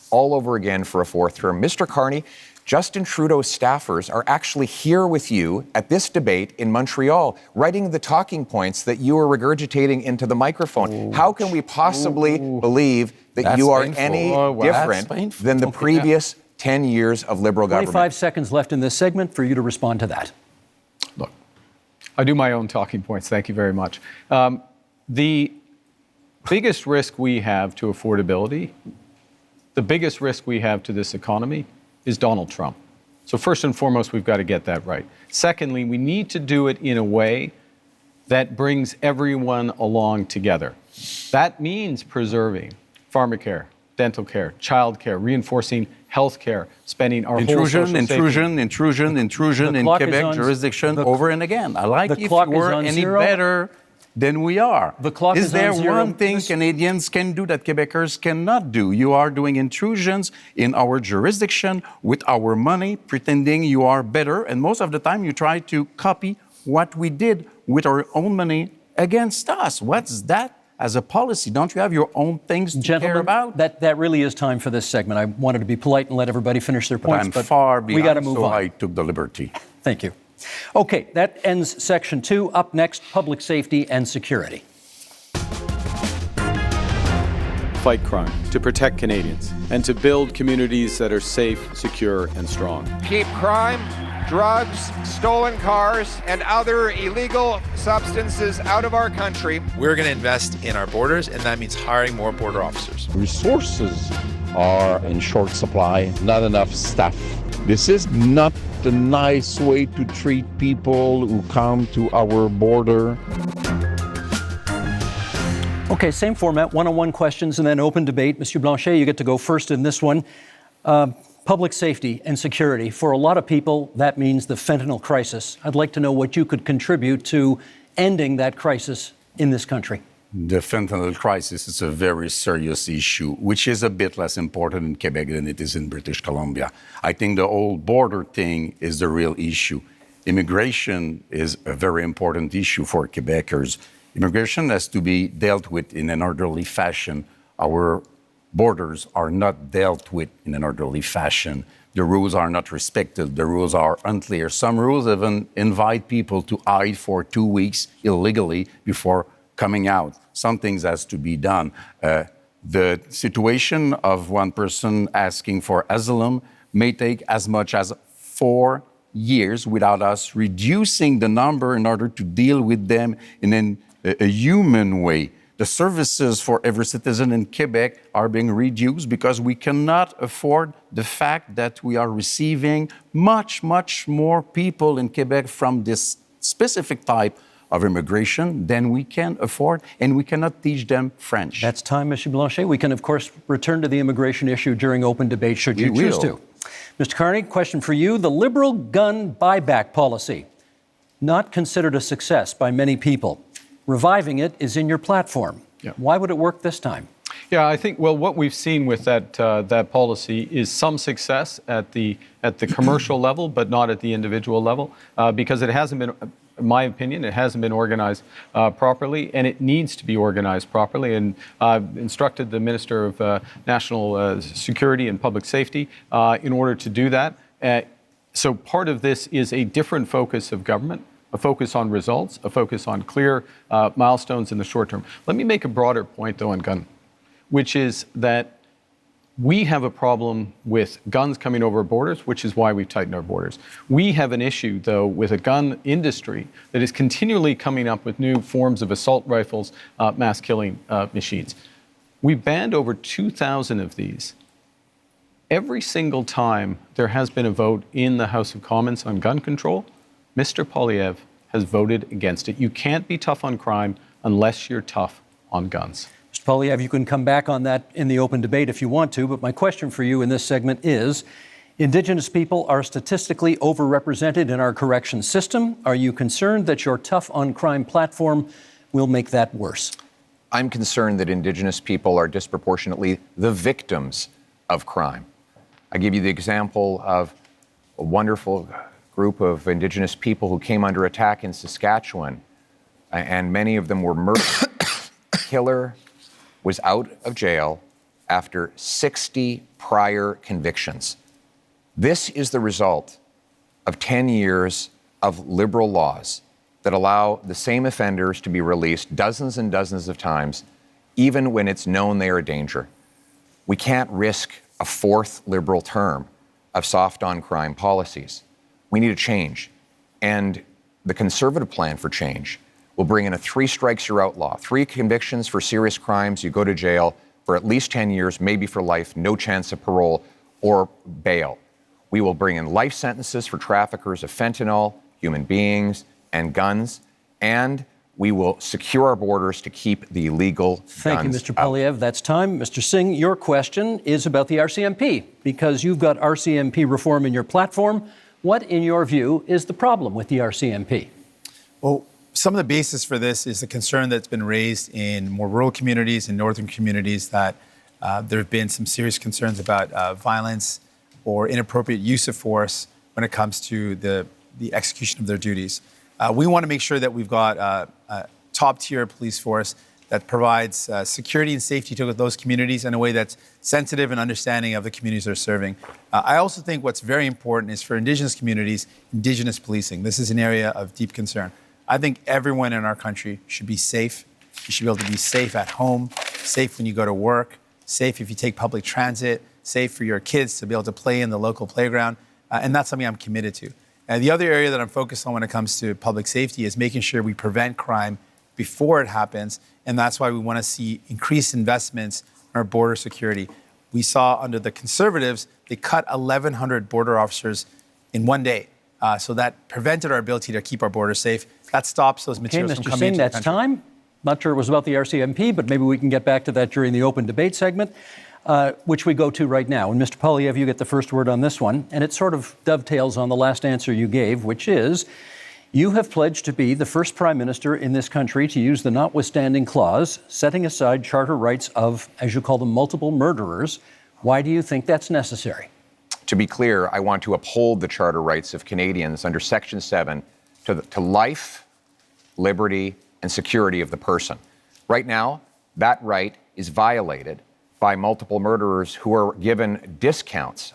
all over again for a 4th term? Mr. Carney, Justin Trudeau's staffers are actually here with you at this debate in Montreal, writing the talking points that you are regurgitating into the microphone. How can we possibly believe that That's you are painful. any Oh, wow. That's different painful. than the previous 10 years of Liberal 25 government? seconds left in this segment for you to respond to that. Look, I do my own talking points. Thank you very much. The biggest risk we have to affordability, the biggest risk we have to this economy is Donald Trump. So first and foremost, we've got to get that right. Secondly, we need to do it in a way that brings everyone along together. That means preserving pharmacare, dental care, child care, reinforcing health care, spending our whole social safety. Intrusion The in clock is Quebec on- jurisdiction the- over and again. I like the if clock is we're on any zero. better than we are. The clock is on there zero. one thing Canadians can do that Quebecers cannot do? You are doing intrusions in our jurisdiction with our money, pretending you are better, and most of the time you try to copy what we did with our own money against us. What's that as a policy? Don't you have your own things to care Gentlemen, about? that really is time for this segment. I wanted to be polite and let everybody finish their points, I'm but far beyond, we got to move so on. I took the liberty. Thank you. Okay, that ends section 2. Up next, public safety and security. Fight crime, to protect Canadians, and to build communities that are safe, secure, and strong. Keep crime, drugs, stolen cars, and other illegal substances out of our country. We're going to invest in our borders, and that means hiring more border officers. Resources are in short supply, not enough staff. This is not the nice way to treat people who come to our border. Okay, same format, one-on-one questions and then open debate. Monsieur Blanchet, you get to go first in this one. Public safety and security. For a lot of people, that means the fentanyl crisis. I'd like to know what you could contribute to ending that crisis in this country. The fentanyl crisis is a very serious issue, which is a bit less important in Quebec than it is in British Columbia. I think the whole border thing is the real issue. Immigration is a very important issue for Quebecers. Immigration has to be dealt with in an orderly fashion. Our borders are not dealt with in an orderly fashion. The rules are not respected. The rules are unclear. Some rules even invite people to hide for 2 weeks illegally before coming out. Some things has to be done. The situation of one person asking for asylum may take as much as 4 years without us reducing the number in order to deal with them in a human way. The services for every citizen in Quebec are being reduced because we cannot afford the fact that we are receiving much, much more people in Quebec from this specific type of immigration than we can afford, and we cannot teach them French. That's time, Monsieur Blanchet. We can, of course, return to the immigration issue during open debate should you choose to. Mr. Carney, question for you. The Liberal gun buyback policy, not considered a success by many people. Reviving it is in your platform. Yeah. Why would it work this time? Yeah, I think, well, what we've seen with that policy is some success at the commercial level, but not at the individual level, because it hasn't been, in my opinion, it hasn't been organized properly, and it needs to be organized properly. And I've instructed the Minister of National Security and Public Safety in order to do that. So part of this is a different focus of government, a focus on results, a focus on clear milestones in the short term. Let me make a broader point, though, on gun, which is that we have a problem with guns coming over borders, which is why we've tightened our borders. We have an issue, though, with a gun industry that is continually coming up with new forms of assault rifles, mass killing machines. We banned over 2,000 of these. Every single time there has been a vote in the House of Commons on gun control, Mr. Poilievre has voted against it. You can't be tough on crime unless you're tough on guns. Mr. Poilievre, you can come back on that in the open debate if you want to, but my question for you in this segment is, Indigenous people are statistically overrepresented in our corrections system. Are you concerned that your tough on crime platform will make that worse? I'm concerned that Indigenous people are disproportionately the victims of crime. I give you the example of a wonderful group of Indigenous people who came under attack in Saskatchewan, and many of them were murdered. Killer was out of jail after 60 prior convictions. This is the result of 10 years of liberal laws that allow the same offenders to be released dozens and dozens of times, even when it's known they are a danger. We can't risk a fourth liberal term of soft on crime policies. We need a change. And the Conservative plan for change will bring in a 3 strikes you're out law. 3 convictions for serious crimes, you go to jail for at least 10 years, maybe for life, no chance of parole or bail. We will bring in life sentences for traffickers of fentanyl, human beings, and guns. And we will secure our borders to keep the illegal guns Thank you, Mr. Poilievre. That's time. Mr. Singh, your question is about the RCMP, because you've got RCMP reform in your platform. What, in your view, is the problem with the RCMP? Well, some of the basis for this is the concern that's been raised in more rural communities and northern communities that there have been some serious concerns about violence or inappropriate use of force when it comes to the execution of their duties. We want to make sure that we've got a top-tier police force that provides security and safety to those communities in a way that's sensitive and understanding of the communities they're serving. I also think what's very important is for Indigenous communities, Indigenous policing. This is an area of deep concern. I think everyone in our country should be safe. You should be able to be safe at home, safe when you go to work, safe if you take public transit, safe for your kids to be able to play in the local playground. And that's something I'm committed to. And the other area that I'm focused on when it comes to public safety is making sure we prevent crime before it happens. And that's why we want to see increased investments in our border security. We saw under the Conservatives, they cut 1,100 border officers in one day. So that prevented our ability to keep our borders safe. That stops those materials from coming into the country. Mr. Singh, that's time. Not sure it was about the RCMP, but maybe we can get back to that during the open debate segment, which we go to right now. And Mr. Poilievre, you get the first word on this one. And it sort of dovetails on the last answer you gave, which is you have pledged to be the first prime minister in this country to use the notwithstanding clause, setting aside charter rights of, as you call them, multiple murderers. Why do you think that's necessary? To be clear, I want to uphold the charter rights of Canadians under Section 7 to life, liberty, and security of the person. Right now, that right is violated by multiple murderers who are given discounts.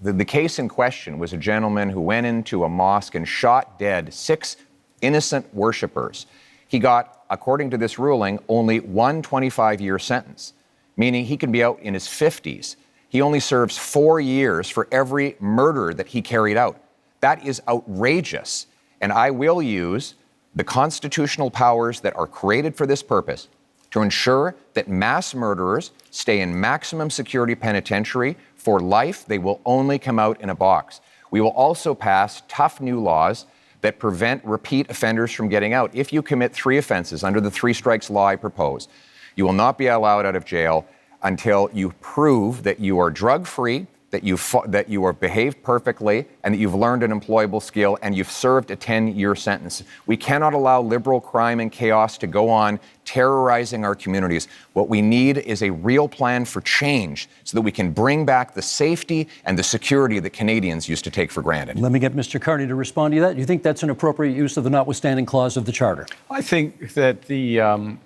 The case in question was a gentleman who went into a mosque and shot dead 6 innocent worshipers. He got, according to this ruling, only one 25-year sentence, meaning he can be out in his 50s. He only serves 4 years for every murder that he carried out. That is outrageous. And I will use the constitutional powers that are created for this purpose to ensure that mass murderers stay in maximum security penitentiary for life. They will only come out in a box. We will also pass tough new laws that prevent repeat offenders from getting out. If you commit 3 offenses under the 3 strikes law I propose, you will not be allowed out of jail until you prove that you are drug-free, that you are behaved perfectly and that you've learned an employable skill and you've served a 10-year sentence. We cannot allow liberal crime and chaos to go on terrorizing our communities. What we need is a real plan for change so that we can bring back the safety and the security that Canadians used to take for granted. Let me get Mr. Carney to respond to that. Do you think that's an appropriate use of the notwithstanding clause of the Charter? I think that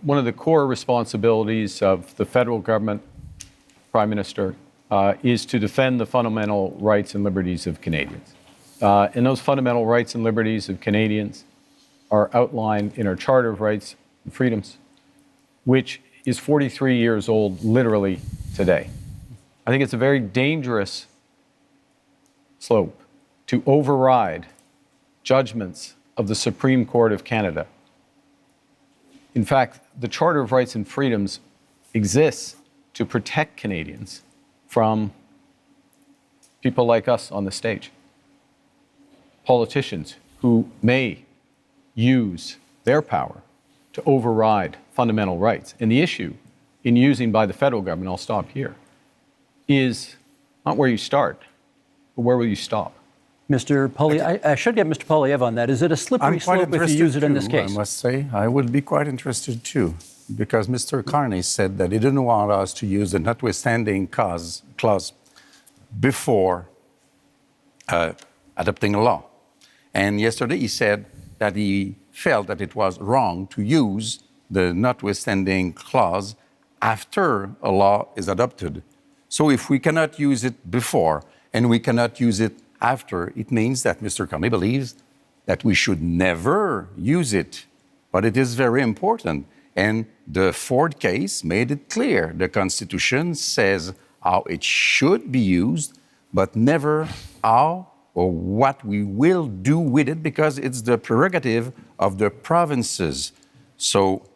one of the core responsibilities of the federal government, Prime Minister, is to defend the fundamental rights and liberties of Canadians. And those fundamental rights and liberties of Canadians are outlined in our Charter of Rights and Freedoms, which is 43 years old literally today. I think it's a very dangerous slope to override judgments of the Supreme Court of Canada. In fact, the Charter of Rights and Freedoms exists to protect Canadians from people like us on the stage, politicians who may use their power to override fundamental rights. And the issue in using by the federal government, I'll stop here, is not where you start, but where will you stop? Mr. Poilievre, I should get Mr. Poilievre on that. Is it a slippery slope if you use it in this case? I must say, I would be quite interested too, because Mr. Carney said that he didn't want us to use the notwithstanding clause before adopting a law. And yesterday he said that he felt that it was wrong to use the notwithstanding clause after a law is adopted. So if we cannot use it before and we cannot use it after, it means that Mr. Carney believes that we should never use it. But it is very important. And the Ford case made it clear. The Constitution says how it should be used, but never how or what we will do with it, because it's the prerogative of the provinces. So,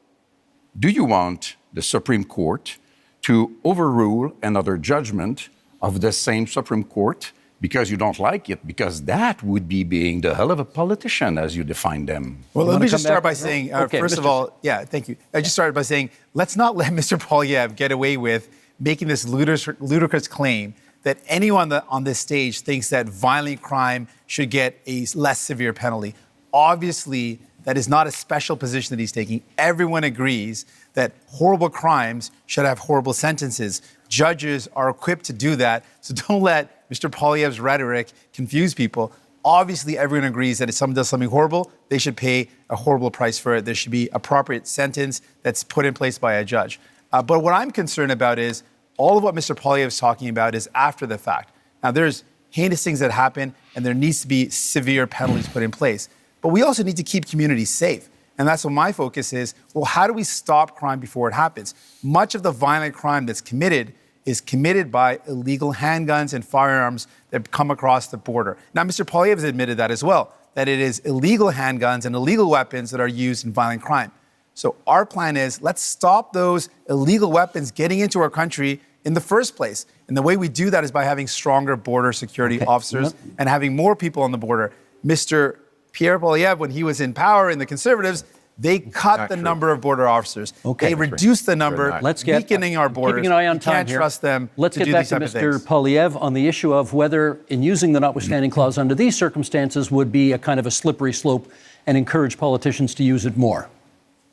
do you want the Supreme Court to overrule another judgment of the same Supreme Court because you don't like it? Because that would be being the hell of a politician, as you define them. Well, let me just start by saying, first of all, thank you. I just started by saying, let's not let Mr. Poilievre get away with making this ludicrous claim that anyone on this stage thinks that violent crime should get a less severe penalty. Obviously, that is not a special position that he's taking. Everyone agrees that horrible crimes should have horrible sentences. Judges are equipped to do that, so don't let Mr. Poilievre's rhetoric confuse people. Obviously, everyone agrees that if someone does something horrible, they should pay a horrible price for it. There should be appropriate sentence that's put in place by a judge. But what I'm concerned about is all of what Mr. Poilievre is talking about is after the fact. Now, there's heinous things that happen, and there needs to be severe penalties put in place. But we also need to keep communities safe. And that's what my focus is. Well, how do we stop crime before it happens? Much of the violent crime that's committed is committed by illegal handguns and firearms that come across the border. Now, Mr. Poilievre has admitted that as well, that it is illegal handguns and illegal weapons that are used in violent crime. So our plan is, let's stop those illegal weapons getting into our country in the first place. And the way we do that is by having stronger border security officers and having more people on the border. Mr. Pierre Poilievre, when he was in power in the Conservatives, they cut the number of border officers. They reduced the number, weakening our borders. Keeping an eye on time can't here. Trust them Let's to get do back these to type of Mr. things. Poilievre on the issue of whether, in using the notwithstanding clause under these circumstances, would be a kind of a slippery slope and encourage politicians to use it more.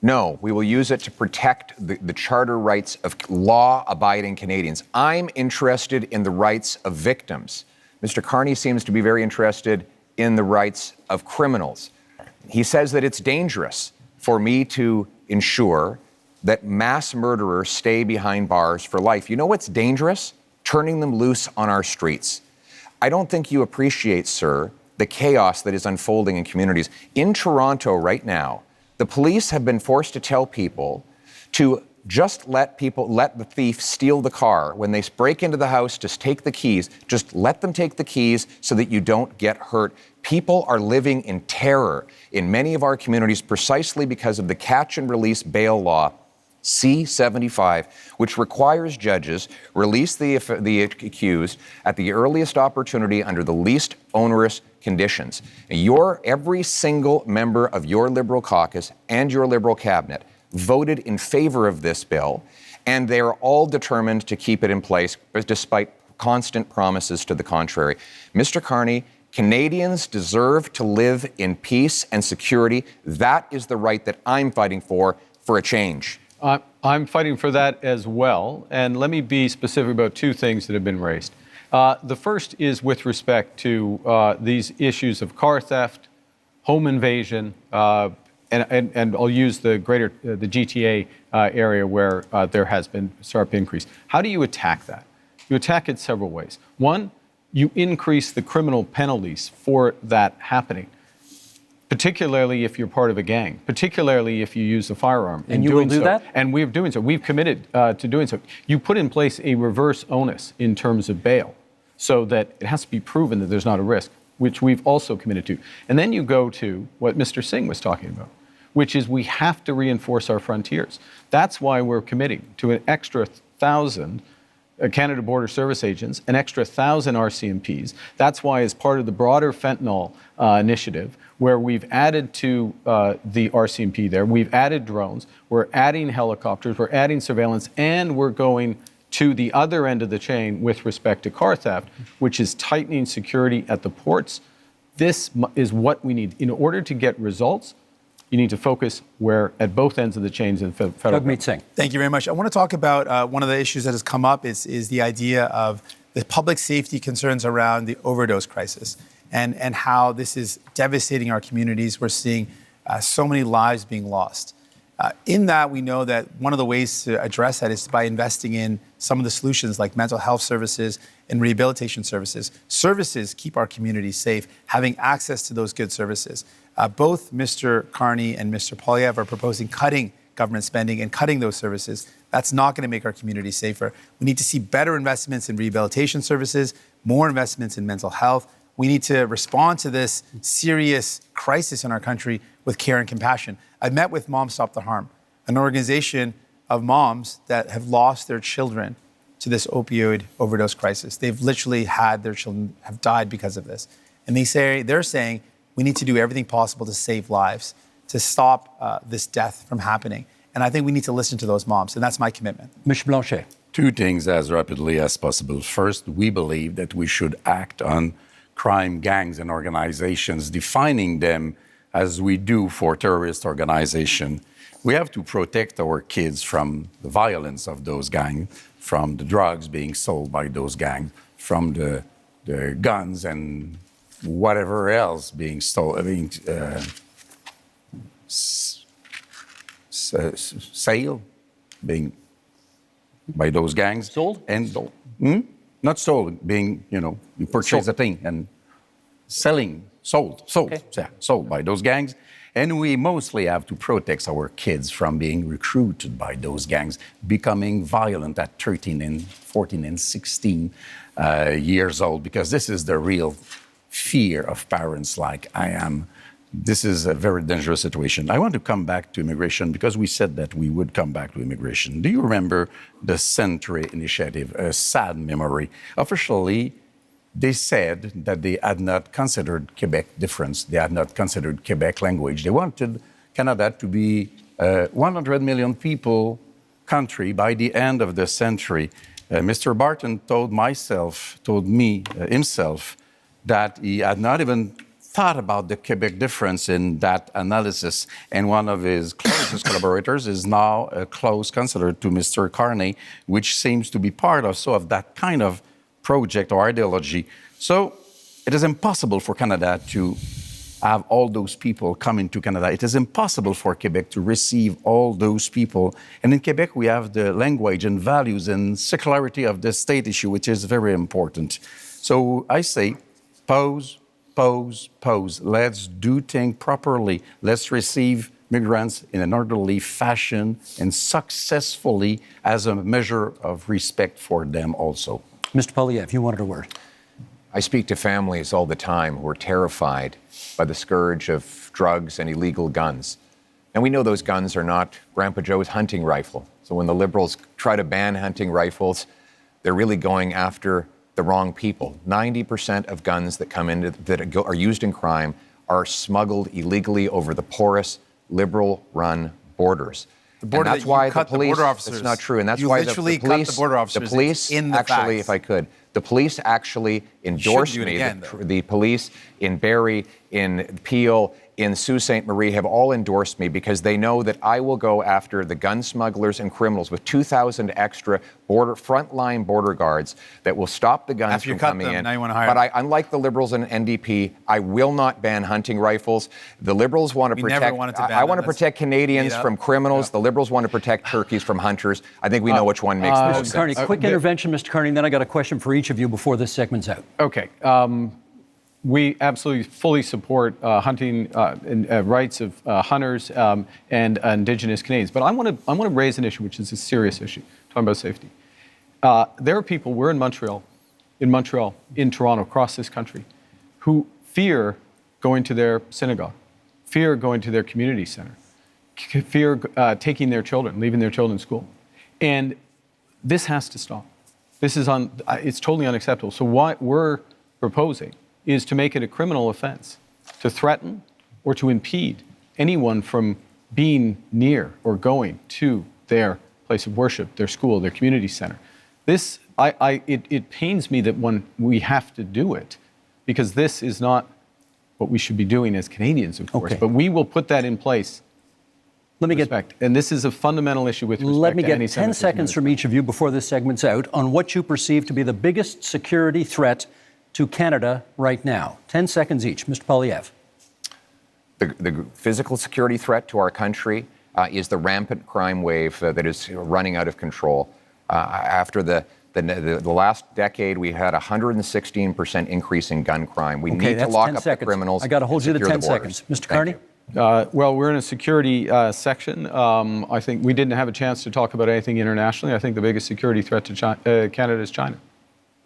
No, we will use it to protect the charter rights of law-abiding Canadians. I'm interested in the rights of victims. Mr. Carney seems to be very interested in the rights of criminals. He says that it's dangerous for me to ensure that mass murderers stay behind bars for life. You know what's dangerous? Turning them loose on our streets. I don't think you appreciate, sir, the chaos that is unfolding in communities. In Toronto right now, the police have been forced to tell people to just let the thief steal the car. When they break into the house, just take the keys. Just let them take the keys so that you don't get hurt. People are living in terror in many of our communities precisely because of the catch and release bail law, C-75, which requires judges release the accused at the earliest opportunity under the least onerous conditions. Every single member of your Liberal caucus and your Liberal cabinet voted in favor of this bill, and they are all determined to keep it in place despite constant promises to the contrary. Mr. Carney, Canadians deserve to live in peace and security. That is the right that I'm fighting for a change. I'm fighting for that as well. And let me be specific about two things that have been raised. The first is with respect to these issues of car theft, home invasion, and I'll use the GTA area where there has been a sharp increase. How do you attack that? You attack it several ways. One, you increase the criminal penalties for that happening, particularly if you're part of a gang, particularly if you use a firearm. And you will do that? And we're doing so. We've committed to doing so. You put in place a reverse onus in terms of bail so that it has to be proven that there's not a risk, which we've also committed to. And then you go to what Mr. Singh was talking about, which is we have to reinforce our frontiers. That's why we're committing to an extra 1,000 Canada Border Service agents, an extra 1,000 RCMPs. That's why, as part of the broader fentanyl initiative, where we've added to the RCMP there, we've added drones, we're adding helicopters, we're adding surveillance, and we're going to the other end of the chain with respect to car theft, which is tightening security at the ports. This is what we need. In order to get results, you need to focus at both ends of the chains in federal. Jagmeet Singh. Thank you very much. I want to talk about one of the issues that has come up is the idea of the public safety concerns around the overdose crisis and how this is devastating our communities. We're seeing so many lives being lost. In that, we know that one of the ways to address that is by investing in some of the solutions like mental health services and rehabilitation services. Services keep our communities safe, having access to those good services. Both Mr. Carney and Mr. Poilievre are proposing cutting government spending and cutting those services. That's not going to make our communities safer. We need to see better investments in rehabilitation services, more investments in mental health. We need to respond to this serious crisis in our country with care and compassion. I've met with Moms Stop the Harm, an organization of moms that have lost their children to this opioid overdose crisis. They've literally had their children have died because of this. And they're saying we need to do everything possible to save lives, to stop this death from happening. And I think we need to listen to those moms, and that's my commitment. Mr. Blanchet. Two things as rapidly as possible. First, we believe that we should act on crime gangs and organizations, defining them as we do for terrorist organization. We have to protect our kids from the violence of those gangs, from the drugs being sold by those gangs, from the guns and whatever else being stolen, sale being by those gangs. Sold? And not stolen, being, you purchase a thing and selling, sold by those gangs. And we mostly have to protect our kids from being recruited by those gangs, becoming violent at 13 and 14 and 16 years old, because this is the real fear of parents like I am. This is a very dangerous situation. I want to come back to immigration because we said that we would come back to immigration. Do you remember the Century Initiative, a sad memory? Officially, they said that they had not considered Quebec difference. They had not considered Quebec language. They wanted Canada to be a 100 million people country by the end of the century. Mr. Barton told me himself that he had not even thought about the Quebec difference in that analysis. And one of his closest collaborators is now a close counselor to Mr. Carney, which seems to be part also of that kind of project or ideology. So it is impossible for Canada to have all those people come into Canada. It is impossible for Quebec to receive all those people. And in Quebec, we have the language and values and secularity of the state issue, which is very important. So I say, pause. Let's do things properly. Let's receive migrants in an orderly fashion and successfully as a measure of respect for them also. Mr. Poilievre, you wanted a word. I speak to families all the time who are terrified by the scourge of drugs and illegal guns. And we know those guns are not Grandpa Joe's hunting rifle. So when the Liberals try to ban hunting rifles, they're really going after the wrong people. 90% of guns that come in that are used in crime are smuggled illegally over the porous, Liberal-run borders. The border, and that's why cut the police. The border officers. It's not true, and that's you why literally the police. cut the border officers. The police, in the actually, facts. if I could, The police actually endorsed do it me. again, The police in Barrie, in Peel, in Sault Ste. Marie have all endorsed me because they know that I will go after the gun smugglers and criminals with 2,000 extra frontline border guards that will stop the guns from coming in. Now you want to hire but unlike the Liberals and NDP, I will not ban hunting rifles. The Liberals want to protect. Never wanted to ban I want to them. protect Canadians from criminals. The Liberals want to protect turkeys from hunters. I think we know which one makes the most Mr. Carney, sense. quick intervention, Mr. Carney, and then I got a question for each of you before this segment's out. Okay. We absolutely fully support hunting and rights of hunters and Indigenous Canadians. But I want to raise an issue, which is a serious issue, talking about safety. There are people, we're in Montreal, in Toronto, across this country, who fear going to their synagogue, fear going to their community center, fear taking their children, leaving their children in school. And this has to stop. This is it's totally unacceptable. So what we're proposing is to make it a criminal offense to threaten or to impede anyone from being near or going to their place of worship, their school, their community center. This, it pains me that when we have to do it, because this is not what we should be doing as Canadians, of course, but we will put that in place. Let me and this is a fundamental issue with respect Let me to get any 10 seconds from each of you before this segment's out on what you perceive to be the biggest security threat to Canada right now. 10 seconds each. Mr. Poilievre. The physical security threat to our country is the rampant crime wave that is running out of control. After the last decade, we had a 116% increase in gun crime. We need to lock up the criminals. I got to hold you to 10 borders. seconds. Mr. Carney? Well, we're in a security section. I think we didn't have a chance to talk about anything internationally. I think the biggest security threat to Canada is China.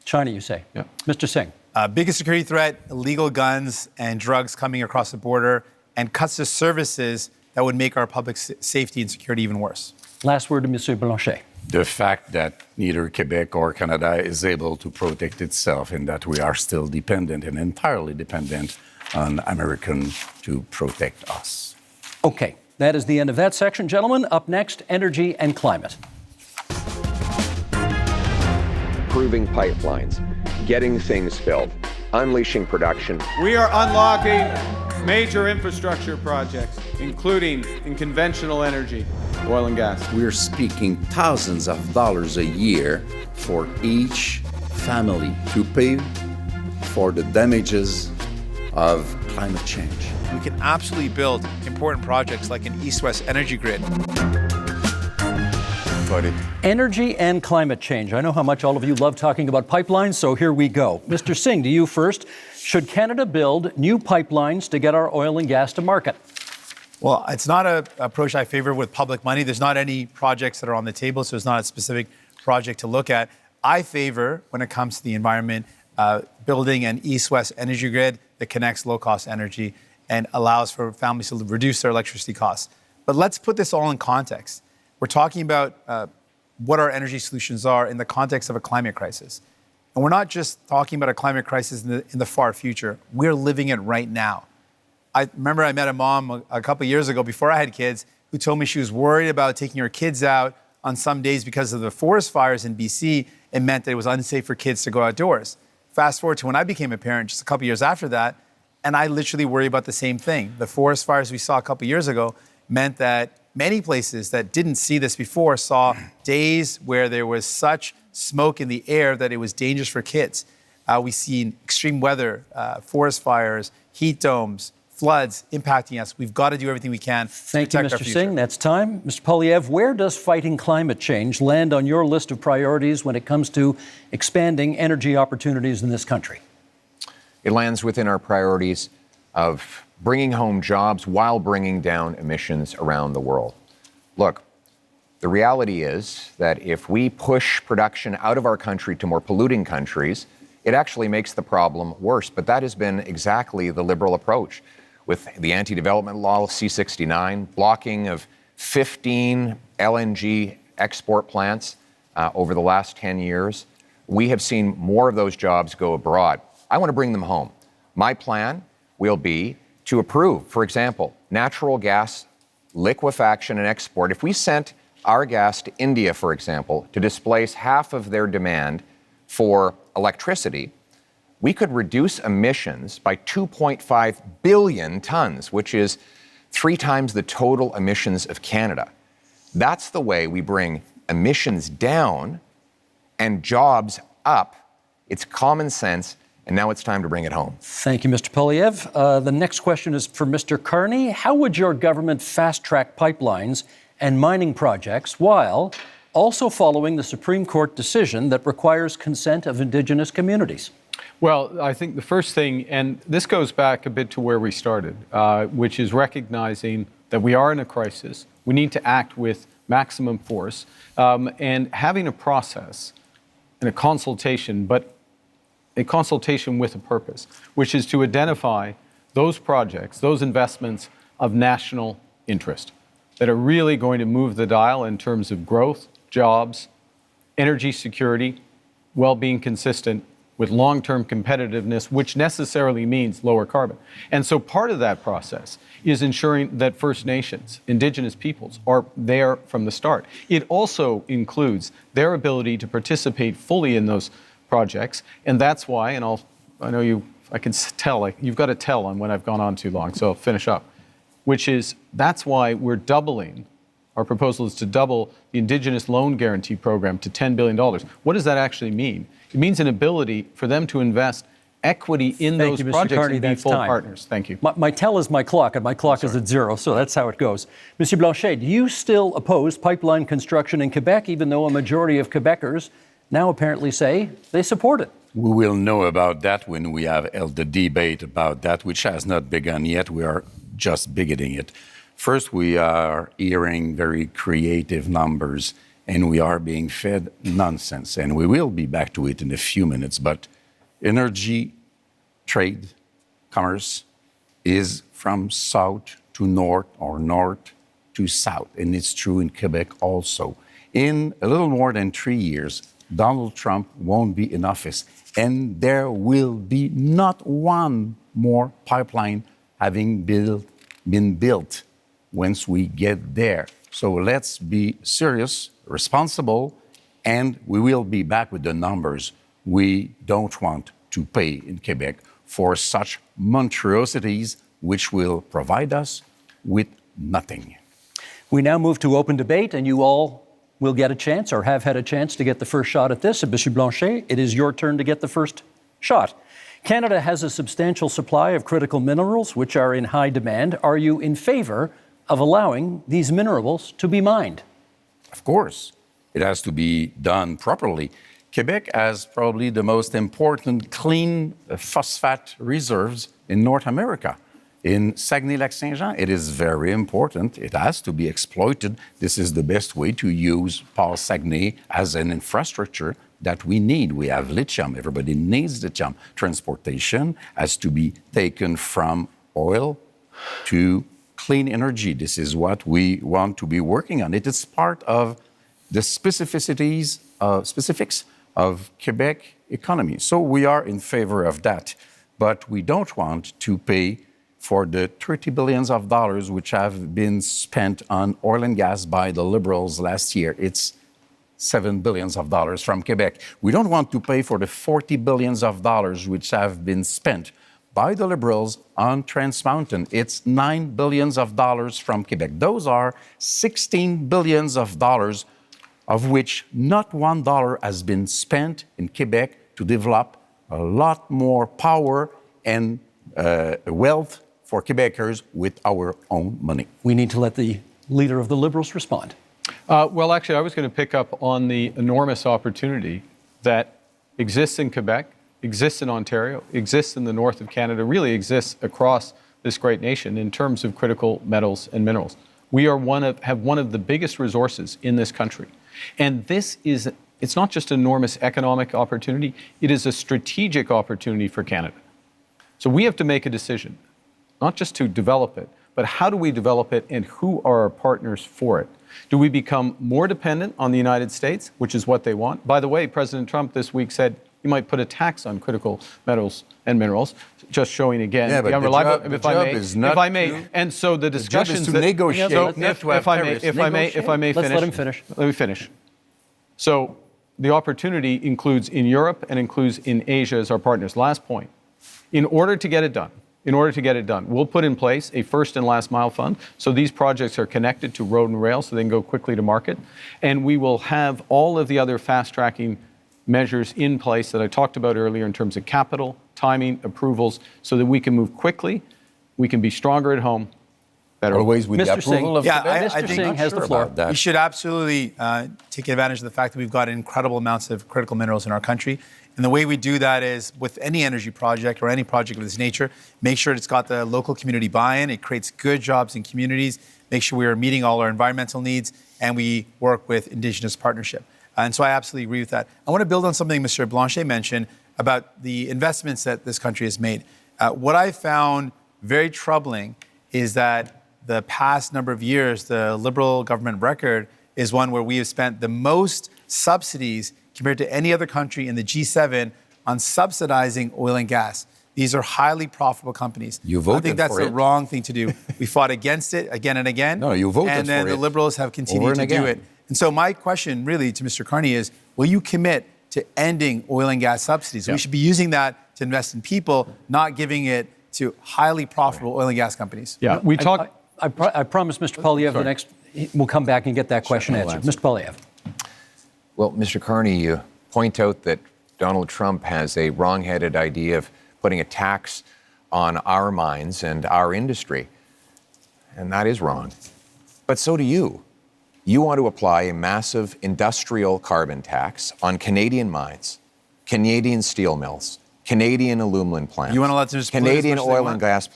China, you say? Yeah. Mr. Singh? Biggest security threat, illegal guns and drugs coming across the border, and cuts to services that would make our public safety and security even worse. Last word to Mr. Blanchet. The fact that neither Quebec or Canada is able to protect itself and that we are still dependent and entirely dependent on Americans to protect us. Okay, that is the end of that section. Gentlemen, up next, energy and climate. Improving pipelines, getting things built, unleashing production. We are unlocking major infrastructure projects, including in conventional energy, oil and gas. We're speaking thousands of dollars a year for each family to pay for the damages of climate change. We can absolutely build important projects like an East-West energy grid. Energy and climate change. I know how much all of you love talking about pipelines, so here we go. Mr. Singh, to you first. Should Canada build new pipelines to get our oil and gas to market? Well, it's not an approach I favor with public money. There's not any projects that are on the table, so it's not a specific project to look at. I favor, when it comes to the environment, building an East-West energy grid that connects low-cost energy and allows for families to reduce their electricity costs. But let's put this all in context. We're talking about what our energy solutions are in the context of a climate crisis. And we're not just talking about a climate crisis in the far future. We're living it right now. I remember I met a mom a couple of years ago before I had kids who told me she was worried about taking her kids out on some days because of the forest fires in BC. It meant that it was unsafe for kids to go outdoors. Fast forward to when I became a parent just a couple of years after that, and I literally worry about the same thing. The forest fires we saw a couple of years ago meant that many places that didn't see this before saw days where there was such smoke in the air that it was dangerous for kids. We've seen extreme weather, forest fires, heat domes, floods impacting us. We've got to do everything we can to protect our future. Thank you, Mr. Singh. That's time. Mr. Poilievre, where does fighting climate change land on your list of priorities when it comes to expanding energy opportunities in this country? It lands within our priorities of bringing home jobs while bringing down emissions around the world. Look, the reality is that if we push production out of our country to more polluting countries, it actually makes the problem worse. But that has been exactly the Liberal approach with the anti-development law, C-69, blocking of 15 LNG export plants over the last 10 years. We have seen more of those jobs go abroad. I want to bring them home. My plan will be to approve, for example, natural gas liquefaction and export. If we sent our gas to India, for example, to displace half of their demand for electricity, we could reduce emissions by 2.5 billion tons, which is 3 times the total emissions of Canada. That's the way we bring emissions down and jobs up. It's common sense, and now it's time to bring it home. Thank you, Mr. Poilievre. The next question is for Mr. Carney. How would your government fast-track pipelines and mining projects while also following the Supreme Court decision that requires consent of Indigenous communities? Well, I think the first thing, and this goes back a bit to where we started, which is recognizing that we are in a crisis. We need to act with maximum force, and having a process and a consultation, but a consultation with a purpose, which is to identify those projects, those investments of national interest that are really going to move the dial in terms of growth, jobs, energy security, while being consistent with long-term competitiveness, which necessarily means lower carbon. And so part of that process is ensuring that First Nations, Indigenous peoples, are there from the start. It also includes their ability to participate fully in those projects, and that's why, and I know I can tell, like, you've got to tell on when I've gone on too long, so I'll finish up, which is, that's why we're doubling, our proposal is to double the Indigenous Loan Guarantee Program to $10 billion. What does that actually mean? It means an ability for them to invest equity in those projects and be full partners. Thank you. My tell is my clock, and my clock is at 0, so that's how it goes. Monsieur Blanchet, do you still oppose pipeline construction in Quebec, even though a majority of Quebecers now apparently say they support it? We will know about that when we have held the debate about that, which has not begun yet. We are just beginning it. First, we are hearing very creative numbers, and we are being fed nonsense. And we will be back to it in a few minutes. But energy, trade, commerce is from south to north or north to south. And it's true in Quebec also. In a little more than 3 years, Donald Trump won't be in office. And there will be not one more pipeline having been built once we get there. So let's be serious, responsible, and we will be back with the numbers. We don't want to pay in Quebec for such monstrosities which will provide us with nothing. We now move to open debate, and you all will get a chance, or have had a chance, to get the first shot at this. And Monsieur Blanchet, it is your turn to get the first shot. Canada has a substantial supply of critical minerals, which are in high demand. Are you in favor of allowing these minerals to be mined? Of course, it has to be done properly. Quebec has probably the most important clean phosphate reserves in North America. In Saguenay-Lac-Saint-Jean, it is very important. It has to be exploited. This is the best way to use Paul Saguenay as an infrastructure that we need. We have lithium. Everybody needs lithium. Transportation has to be taken from oil to clean energy. This is what we want to be working on. It is part of the specifics of Quebec economy. So we are in favor of that. But we don't want to pay for the $30 billion which have been spent on oil and gas by the Liberals last year. It's $7 billion from Quebec. We don't want to pay for the $40 billion which have been spent by the Liberals on Trans Mountain. It's $9 billion from Quebec. Those are $16 billion of which not $1 has been spent in Quebec to develop a lot more power and wealth for Quebecers with our own money. We need to let the leader of the Liberals respond. Well, actually, I was going to pick up on the enormous opportunity that exists in Quebec, exists in Ontario, exists in the north of Canada, really exists across this great nation in terms of critical metals and minerals. We have one of the biggest resources in this country. And it's not just an enormous economic opportunity, it is a strategic opportunity for Canada. So we have to make a decision, not just to develop it, but how do we develop it and who are our partners for it? Do we become more dependent on the United States, which is what they want? By the way, President Trump this week said he might put a tax on critical metals and minerals, just showing again the unreliable. If I may, and so the discussions to negotiate. If I may finish. Let's let him finish. Let me finish. So the opportunity includes in Europe and includes in Asia as our partners. Last point, in order to get it done, we'll put in place a first and last mile fund. So these projects are connected to road and rail so they can go quickly to market. And we will have all of the other fast tracking measures in place that I talked about earlier in terms of capital, timing, approvals, so that we can move quickly, we can be stronger at home, better. Always with the Mr. approval Singh. of Yeah, Quebec. I Mr. think Singh has the floor. about that. We should absolutely take advantage of the fact that we've got incredible amounts of critical minerals in our country. And the way we do that is with any energy project or any project of this nature, make sure it's got the local community buy-in. It creates good jobs in communities, make sure we are meeting all our environmental needs, and we work with Indigenous partnership. And so I absolutely agree with that. I want to build on something Mr. Blanchet mentioned about the investments that this country has made. What I found very troubling is that the past number of years, the Liberal government record is one where we have spent the most subsidies compared to any other country in the G7 on subsidizing oil and gas. These are highly profitable companies. You voted I think that's for the it. wrong thing to do. We fought against it again and again. No, you voted and then for the it Liberals have over continued and to do again. it. And so my question really to Mr. Carney is, will you commit to ending oil and gas subsidies? We should be using that to invest in people, not giving it to highly profitable oil and gas companies. Yeah, we talk. I promised Mr. Poilievre we'll come back and get that question answered. Mr. Poilievre. Well, Mr. Carney, you point out that Donald Trump has a wrong-headed idea of putting a tax on our mines and our industry. And that is wrong. But so do you. You want to apply a massive industrial carbon tax on Canadian mines, Canadian steel mills, Canadian aluminum plants, You want to let them just pollute as Canadian much as they oil want? and gas.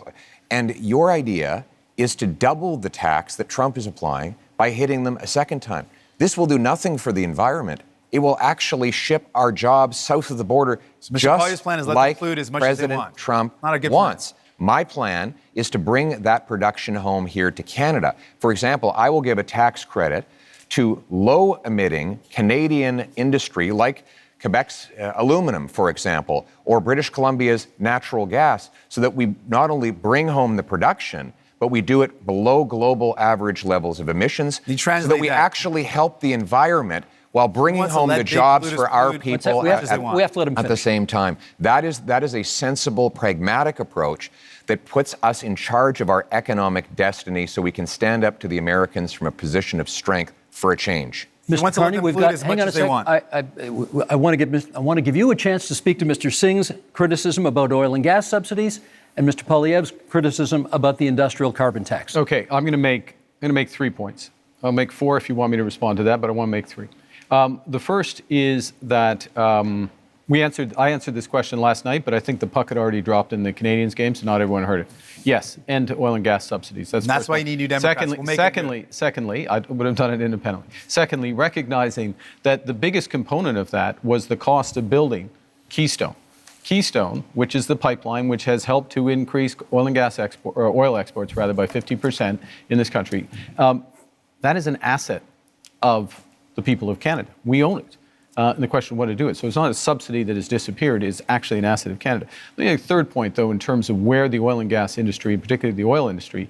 And your idea is to double the tax that Trump is applying by hitting them a second time. This will do nothing for the environment. It will actually ship our jobs south of the border, So Mr. just Poilievre's plan is let them like pollute as much as they President want. Trump Not a good wants. My plan is to bring that production home here to Canada. For example, I will give a tax credit to low-emitting Canadian industry like Quebec's aluminum, for example, or British Columbia's natural gas, so that we not only bring home the production, but we do it below global average levels of emissions, You so translate that we that. actually help the environment while bringing wants to home let the big jobs polluters for our pollute people We have as they want. to let him at the finish. same time. That is a sensible, pragmatic approach that puts us in charge of our economic destiny so we can stand up to the Americans from a position of strength for a change. Mr. wants to let Carney, them we've pollute got. as Hang much on a as they sec. want. I want to give you a chance to speak to Mr. Singh's criticism about oil and gas subsidies and Mr. Poilievre's criticism about the industrial carbon tax. Okay, I'm going to make 3 points. I'll make 4 if you want me to respond to that, but I want to make 3. The first is that I answered this question last night, but I think the puck had already dropped in the Canadians game, so not everyone heard it. Yes, end to oil and gas subsidies. And that's first why one. you need New Democrats. We'll make it Secondly, I would have done it independently. Secondly, recognizing that the biggest component of that was the cost of building Keystone. Keystone, which is the pipeline which has helped to increase oil and gas oil exports rather by 50% in this country, that is an asset of the people of Canada. We own it. And the question of what to do it. So it's not a subsidy that has disappeared, it's actually an asset of Canada. The third point, though, in terms of where the oil and gas industry, particularly the oil industry,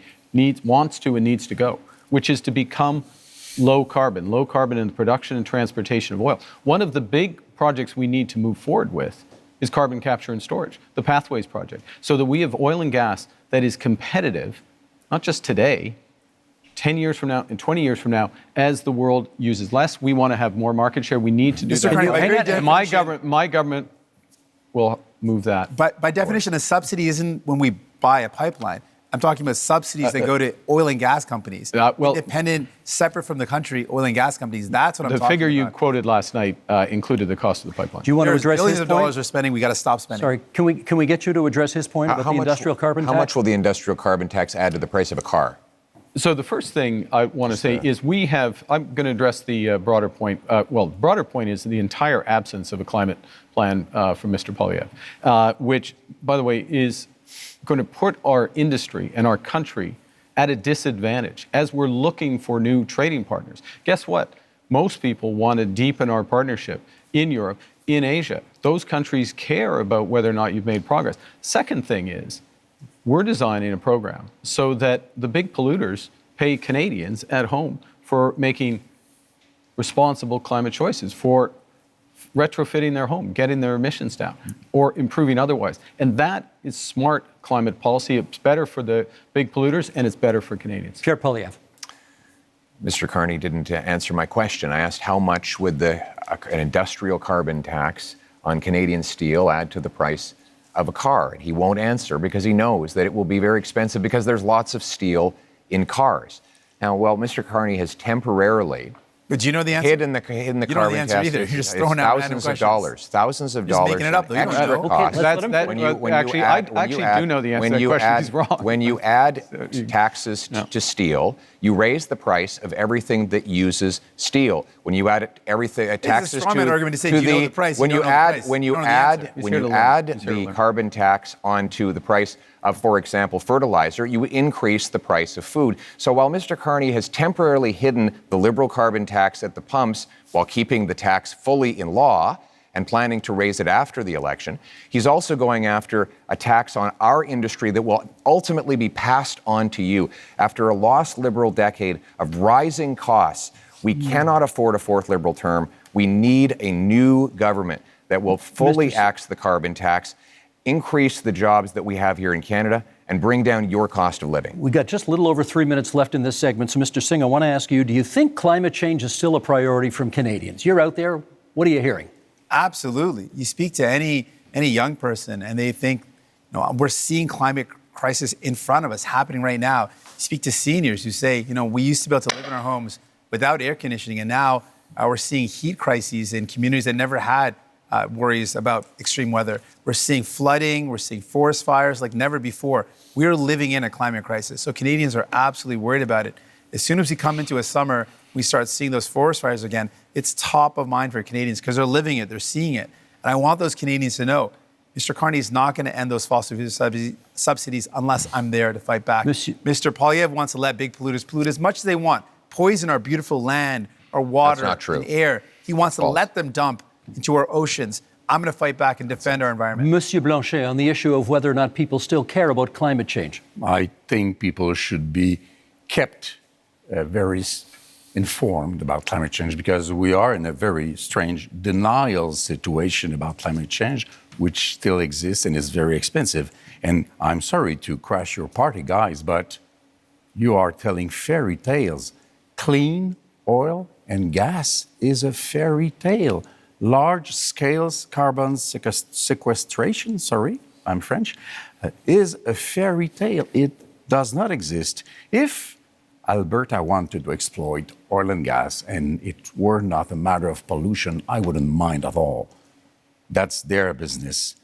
wants to and needs to go, which is to become low carbon in the production and transportation of oil. One of the big projects we need to move forward with is carbon capture and storage, the Pathways project, so that we have oil and gas that is competitive, not just today, 10 years from now and 20 years from now, as the world uses less. We want to have more market share. We need to do Mr. Carney, by very that. My definition- government will move that. But by definition, a subsidy isn't when we buy a pipeline. I'm talking about subsidies that go to oil and gas companies. Independent, separate from the country, oil and gas companies. That's what I'm The talking figure you about. quoted last night included the cost of the pipeline. Do you want to There's address billions his of point? dollars we're spending. We got to stop spending. Sorry, can we get you to address his point about the industrial carbon tax? How much will the industrial carbon tax add to the price of a car? So the first thing I want to say is I'm going to address the broader point. The broader point is the entire absence of a climate plan from Mr. Poilievre, which, by the way, is going to put our industry and our country at a disadvantage as we're looking for new trading partners. Guess what? Most people want to deepen our partnership in Europe, in Asia. Those countries care about whether or not you've made progress. Second thing is, we're designing a program so that the big polluters pay Canadians at home for making responsible climate choices, for retrofitting their home, getting their emissions down, or improving otherwise. And that is smart climate policy. It's better for the big polluters, and it's better for Canadians. Pierre Poilievre. Mr. Carney didn't answer my question. I asked how much would an industrial carbon tax on Canadian steel add to the price of a car? And he won't answer because he knows that it will be very expensive because there's lots of steel in cars. Now, well, Mr. Carney has temporarily But do you know the answer? hidden the You don't know the carbon answer tax. either. You're just It's throwing out thousands random of dollars, thousands of Just dollars. making it up, though. You don't extra know. cost. Actually, I do know the answer to that question. He's wrong. When you add taxes to steel, you raise the price of everything that uses steel. When you add taxes It's a straw man argument to say, do you know the price? when You you don't know the add price. when You you don't know the answer. add He's when here you to learn. add He's here to the learn. carbon tax onto the price of, for example, fertilizer, you increase the price of food. So while Mr. Carney has temporarily hidden the Liberal carbon tax at the pumps while keeping the tax fully in law and planning to raise it after the election, he's also going after a tax on our industry that will ultimately be passed on to you. After a lost Liberal decade of rising costs, we cannot afford a fourth Liberal term. We need a new government that will fully axe the carbon tax, increase the jobs that we have here in Canada, and bring down your cost of living. We've got just a little over 3 minutes left in this segment. So, Mr. Singh, I want to ask you, do you think climate change is still a priority from Canadians? You're out there. What are you hearing? Absolutely. You speak to any young person and they think, we're seeing climate crisis in front of us happening right now. You speak to seniors who say, we used to be able to live in our homes without air conditioning, and now we're seeing heat crises in communities that never had worries about extreme weather. We're seeing flooding, we're seeing forest fires like never before. We're living in a climate crisis. So Canadians are absolutely worried about it. As soon as we come into a summer, we start seeing those forest fires again. It's top of mind for Canadians because they're living it, they're seeing it. And I want those Canadians to know, Mr. Carney is not going to end those fossil fuel subsidies unless I'm there to fight back. Mr. Poilievre wants to let big polluters pollute as much as they want, poison our beautiful land, our water, and air. He wants to let them dump into our oceans. I'm going to fight back and defend our environment. Monsieur Blanchet, on the issue of whether or not people still care about climate change. I think people should be kept very informed about climate change because we are in a very strange denial situation about climate change, which still exists and is very expensive. And I'm sorry to crash your party, guys, but you are telling fairy tales. Clean oil and gas is a fairy tale. Large-scale carbon sequestration, I'm French, is a fairy tale. It does not exist. If Alberta wanted to exploit oil and gas and it were not a matter of pollution, I wouldn't mind at all. That's their business.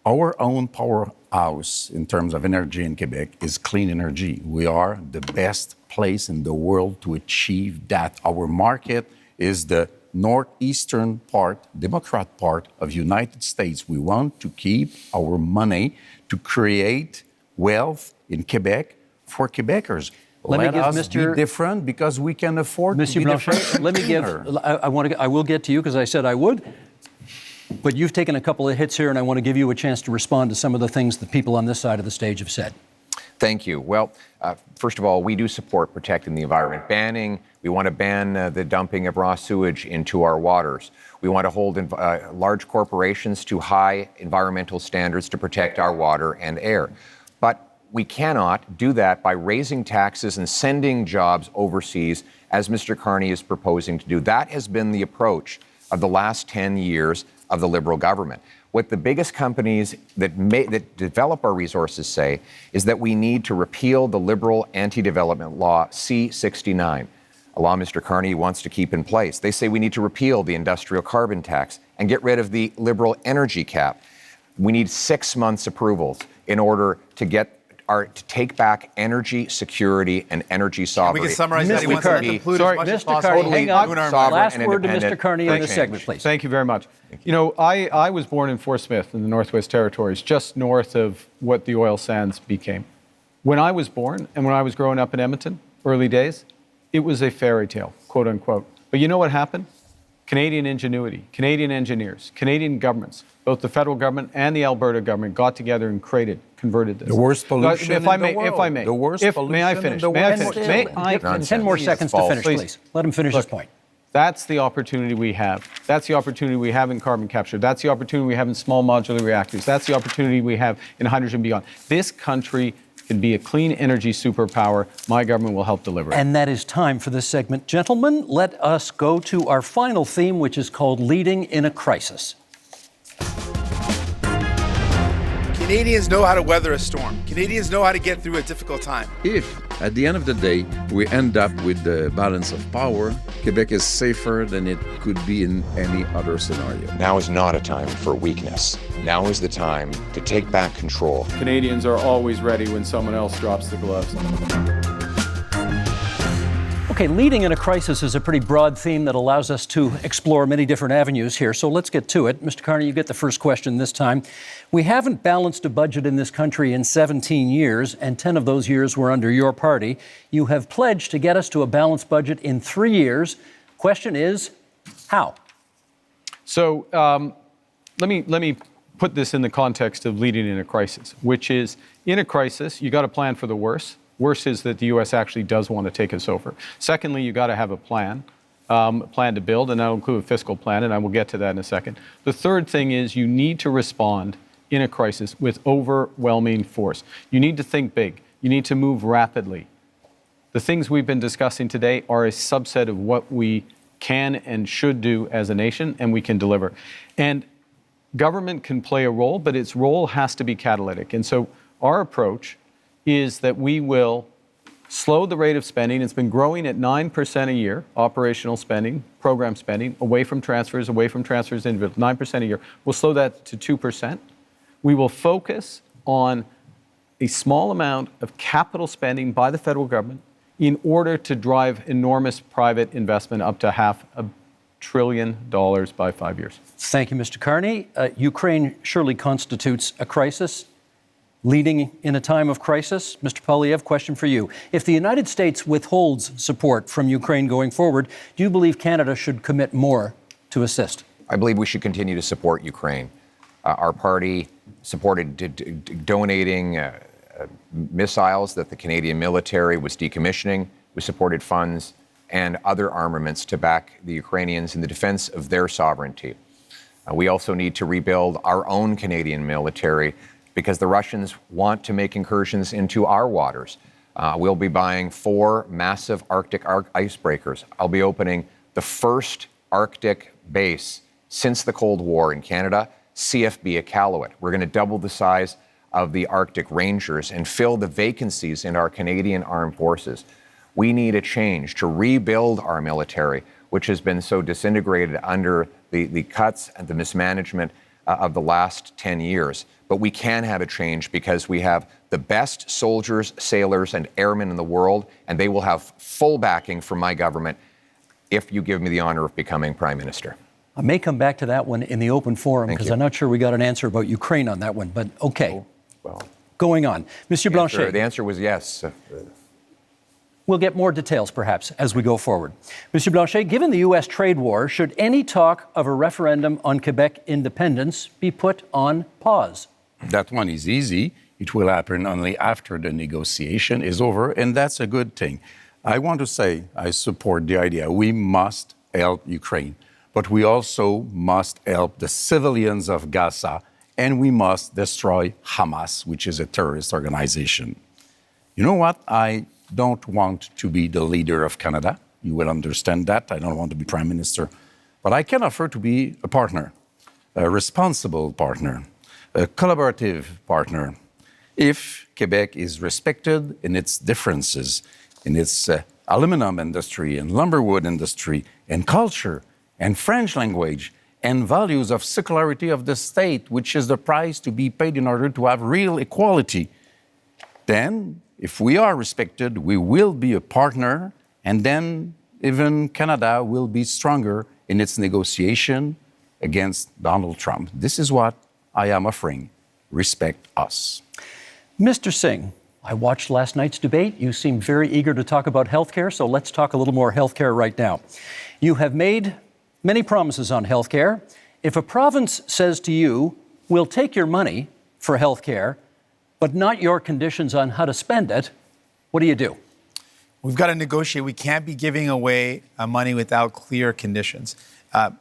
Our own powerhouse in terms of energy in Quebec is clean energy. We are the best place in the world to achieve that. Our market is the northeastern part, Democrat part of United States. We want to keep our money to create wealth in Quebec for Quebecers. Let us be different because we can afford Monsieur to be Blanchet, different. let me give. I will get to you because I said I would. But you've taken a couple of hits here, and I want to give you a chance to respond to some of the things that people on this side of the stage have said. Thank you. Well, first of all, we do support protecting the environment. We want to ban the dumping of raw sewage into our waters. We want to hold large corporations to high environmental standards to protect our water and air. But we cannot do that by raising taxes and sending jobs overseas, as Mr. Carney is proposing to do. That has been the approach of the last 10 years of the Liberal government. What the biggest companies that develop our resources say is that we need to repeal the Liberal anti-development law C-69, a law Mr. Carney wants to keep in place. They say we need to repeal the industrial carbon tax and get rid of the Liberal energy cap. We need 6 months approvals in order to take back energy security and energy sovereignty. We can summarize that. He wants to conclude as much as Mr. possible. Carney, hang on. Last and word to Mr. independent Carney in this change. segment, please. Thank you very much. I was born in Fort Smith in the Northwest Territories, just north of what the oil sands became. When I was born and when I was growing up in Edmonton, early days, it was a fairy tale, quote unquote. But you know what happened? Canadian ingenuity, Canadian engineers, Canadian governments, both the federal government and the Alberta government got together and converted this. The worst pollution in the world. If I may. The worst pollution may I finish? in the May I world. finish? May I finish? 10 more seconds to finish, please. Let him finish his point. That's the opportunity we have. That's the opportunity we have in carbon capture. That's the opportunity we have in small modular reactors. That's the opportunity we have in hydrogen beyond. This country can be a clean energy superpower. My government will help deliver it. And that is time for this segment. Gentlemen, let us go to our final theme, which is called Leading in a Crisis. Canadians know how to weather a storm. Canadians know how to get through a difficult time. If, at the end of the day, we end up with the balance of power, Quebec is safer than it could be in any other scenario. Now is not a time for weakness. Now is the time to take back control. Canadians are always ready when someone else drops the gloves. Okay, leading in a crisis is a pretty broad theme that allows us to explore many different avenues here. So let's get to it. Mr. Carney, you get the first question this time. We haven't balanced a budget in this country in 17 years, and 10 of those years were under your party. You have pledged to get us to a balanced budget in 3 years. Question is, how? So let me put this in the context of leading in a crisis, which is, in a crisis, you got to plan for the worst. Worst is that the U.S. actually does want to take us over. Secondly, you got to have a plan to build, and that'll include a fiscal plan, and I will get to that in a second. The third thing is you need to respond in a crisis with overwhelming force. You need to think big. You need to move rapidly. The things we've been discussing today are a subset of what we can and should do as a nation, and we can deliver. And government can play a role, but its role has to be catalytic. And so our approach is that we will slow the rate of spending. It's been growing at 9% a year, operational spending, program spending, away from transfers individual, 9% a year. We'll slow that to 2%. We will focus on a small amount of capital spending by the federal government in order to drive enormous private investment up to $500 billion by 5 years. Thank you, Mr. Carney. Ukraine surely constitutes a crisis. Leading in a time of crisis, Mr. Poilievre, question for you. If the United States withholds support from Ukraine going forward, do you believe Canada should commit more to assist? I believe we should continue to support Ukraine. Our party supported donating missiles that the Canadian military was decommissioning. We supported funds and other armaments to back the Ukrainians in the defense of their sovereignty. We also need to rebuild our own Canadian military because the Russians want to make incursions into our waters. We'll be buying 4 massive Arctic icebreakers. I'll be opening the first Arctic base since the Cold War in Canada, CFB Iqaluit. We're going to double the size of the Arctic Rangers and fill the vacancies in our Canadian armed forces. We need a change to rebuild our military, which has been so disintegrated under the cuts and the mismanagement of the last 10 years. But we can have a change because we have the best soldiers, sailors, and airmen in the world, and they will have full backing from my government if you give me the honor of becoming Prime Minister. I may come back to that one in the open forum because I'm not sure we got an answer about Ukraine on that one, but okay. Oh, well, going on. Monsieur Blanchet. The answer was yes. We'll get more details, perhaps, as we go forward. Monsieur Blanchet, given the U.S. trade war, should any talk of a referendum on Quebec independence be put on pause? That one is easy. It will happen only after the negotiation is over, and that's a good thing. I want to say I support the idea. We must help Ukraine, but we also must help the civilians of Gaza, and we must destroy Hamas, which is a terrorist organization. You know what? I don't want to be the leader of Canada. You will understand that. I don't want to be Prime Minister. But I can offer to be a partner, a responsible partner, a collaborative partner. If Quebec is respected in its differences, in its aluminum industry and lumberwood industry and culture and French language and values of secularity of the state, which is the price to be paid in order to have real equality, then if we are respected, we will be a partner, and then even Canada will be stronger in its negotiation against Donald Trump. This is what I am offering. Respect us. Mr. Singh, I watched last night's debate. You seemed very eager to talk about healthcare, so let's talk a little more healthcare right now. You have made many promises on healthcare. If a province says to you, we'll take your money for healthcare, but not your conditions on how to spend it, what do you do? We've got to negotiate. We can't be giving away money without clear conditions.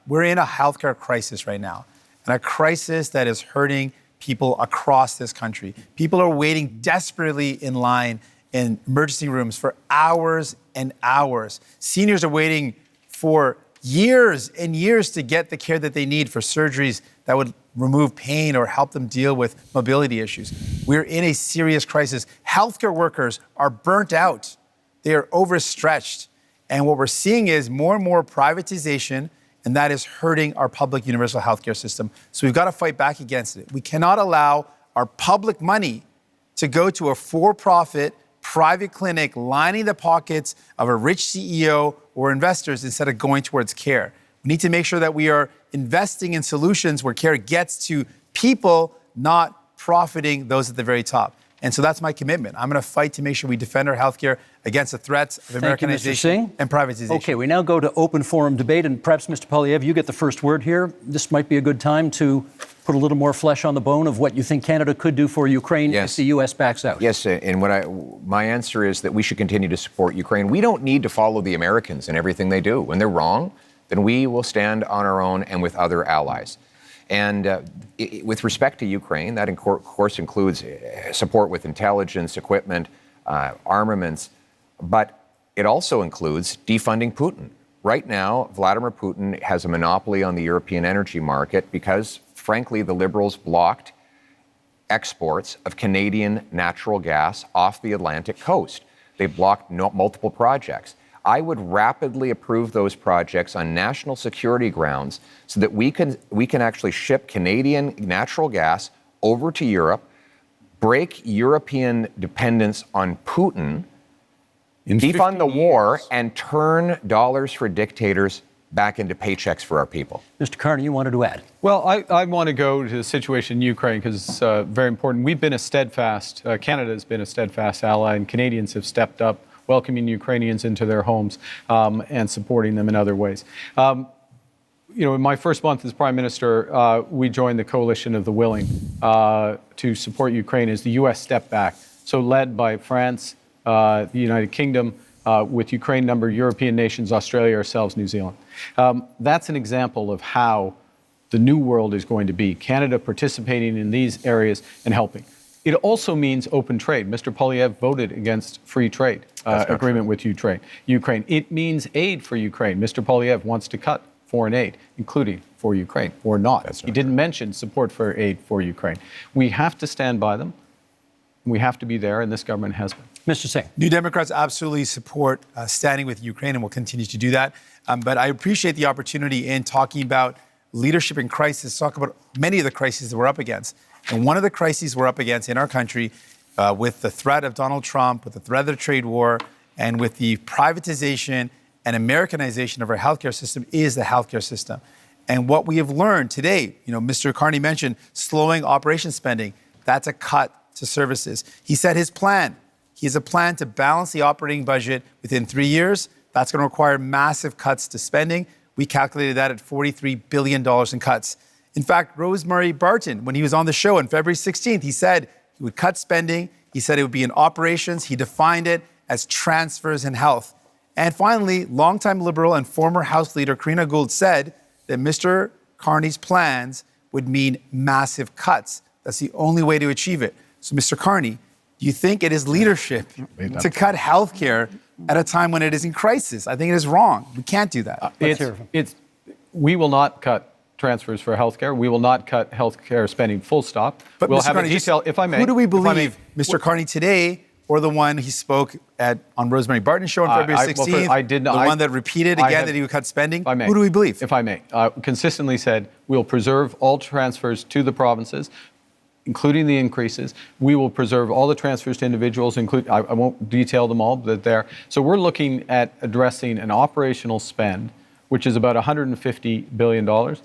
We're in a healthcare crisis right now, and a crisis that is hurting people across this country. People are waiting desperately in line in emergency rooms for hours and hours. Seniors are waiting for years and years to get the care that they need for surgeries that would remove pain or help them deal with mobility issues. We're in a serious crisis. Healthcare workers are burnt out. They are overstretched. And what we're seeing is more and more privatization, and that is hurting our public universal healthcare system. So we've got to fight back against it. We cannot allow our public money to go to a for-profit private clinic lining the pockets of a rich CEO or investors instead of going towards care. We need to make sure that we are investing in solutions where care gets to people, not profiting those at the very top. And so that's my commitment. I'm going to fight to make sure we defend our healthcare against the threats of Americanization and privatization. Okay, we now go to open forum debate, and perhaps, Mr. Poilievre, you get the first word here. This might be a good time to put a little more flesh on the bone of what you think Canada could do for Ukraine if the U.S. backs out. Yes, and my answer is that we should continue to support Ukraine. We don't need to follow the Americans in everything they do. When they're wrong, then we will stand on our own and with other allies. And with respect to Ukraine, that of course includes support with intelligence, equipment, armaments, but it also includes defunding Putin. Right now, Vladimir Putin has a monopoly on the European energy market because, frankly, the Liberals blocked exports of Canadian natural gas off the Atlantic coast. They blocked multiple projects. I would rapidly approve those projects on national security grounds so that we can actually ship Canadian natural gas over to Europe, break European dependence on Putin, defund the war, and turn dollars for dictators back into paychecks for our people. Mr. Carney, you wanted to add? Well, I want to go to the situation in Ukraine because it's very important. We've been a steadfast, Canada has been a steadfast ally, and Canadians have stepped up, welcoming Ukrainians into their homes and supporting them in other ways. In my first month as Prime Minister, we joined the coalition of the willing to support Ukraine as the U.S. stepped back. So led by France, the United Kingdom, with Ukraine numbered European nations, Australia, ourselves, New Zealand. That's an example of how the new world is going to be. Canada participating in these areas and helping. It also means open trade. Mr. Poilievre voted against free trade agreement with Ukraine. It means aid for Ukraine. Mr. Poilievre wants to cut foreign aid, including for Ukraine, or not. He didn't mention support for aid for Ukraine. We have to stand by them. We have to be there, and this government has been. Mr. Singh. New Democrats absolutely support standing with Ukraine, and will continue to do that. But I appreciate the opportunity in talking about leadership in crisis, talk about many of the crises that we're up against. And one of the crises we're up against in our country, with the threat of Donald Trump, with the threat of the trade war, and with the privatization and Americanization of our healthcare system, is the healthcare system. And what we have learned today, Mr. Carney mentioned slowing operation spending. That's a cut to services. He said his plan. He has a plan to balance the operating budget within 3 years. That's going to require massive cuts to spending. We calculated that at $43 billion in cuts. In fact, Rosemary Barton, when he was on the show on February 16th, he said he would cut spending. He said it would be in operations. He defined it as transfers in health. And finally, longtime Liberal and former House Leader Karina Gould said that Mr. Carney's plans would mean massive cuts. That's the only way to achieve it. So, Mr. Carney, do you think it is leadership to cut health care at a time when it is in crisis? I think it is wrong. We can't do that. We will not cut transfers for health care. We will not cut health care spending, full stop. But we'll Mr. have Carney, a detail, if I may. Who do we believe, Mr. Carney today, or the one he spoke on Rosemary Barton's show on February 16th, the one that repeated again that he would cut spending? Who do we believe? If I may, consistently said, we'll preserve all transfers to the provinces, including the increases. We will preserve all the transfers to individuals, I won't detail them all, but they're there. So we're looking at addressing an operational spend, which is about $150 billion.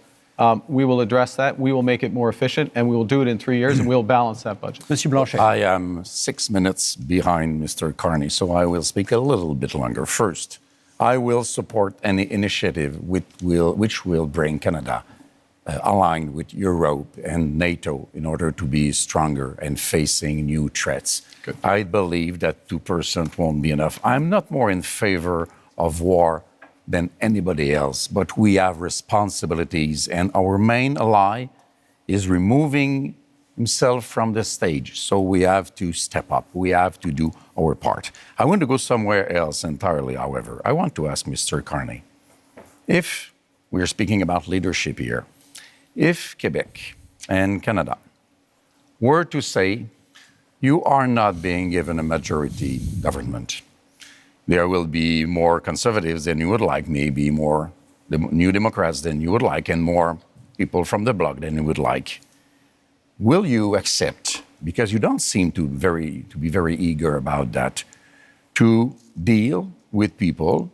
We will address that. We will make it more efficient, and we will do it in 3 years, and we'll balance that budget. Monsieur Blanchet. I am 6 minutes behind Mr. Carney, so I will speak a little bit longer. First, I will support any initiative which will bring Canada aligned with Europe and NATO in order to be stronger and facing new threats. Good. I believe that 2% won't be enough. I'm not more in favor of war than anybody else, but we have responsibilities, and our main ally is removing himself from the stage. So we have to step up. We have to do our part. I want to go somewhere else entirely, however. I want to ask Mr. Carney, if we're speaking about leadership here, if Quebec and Canada were to say, you are not being given a majority government, there will be more conservatives than you would like, maybe more New Democrats than you would like, and more people from the bloc than you would like. Will you accept, because you don't seem to be very eager about that, to deal with people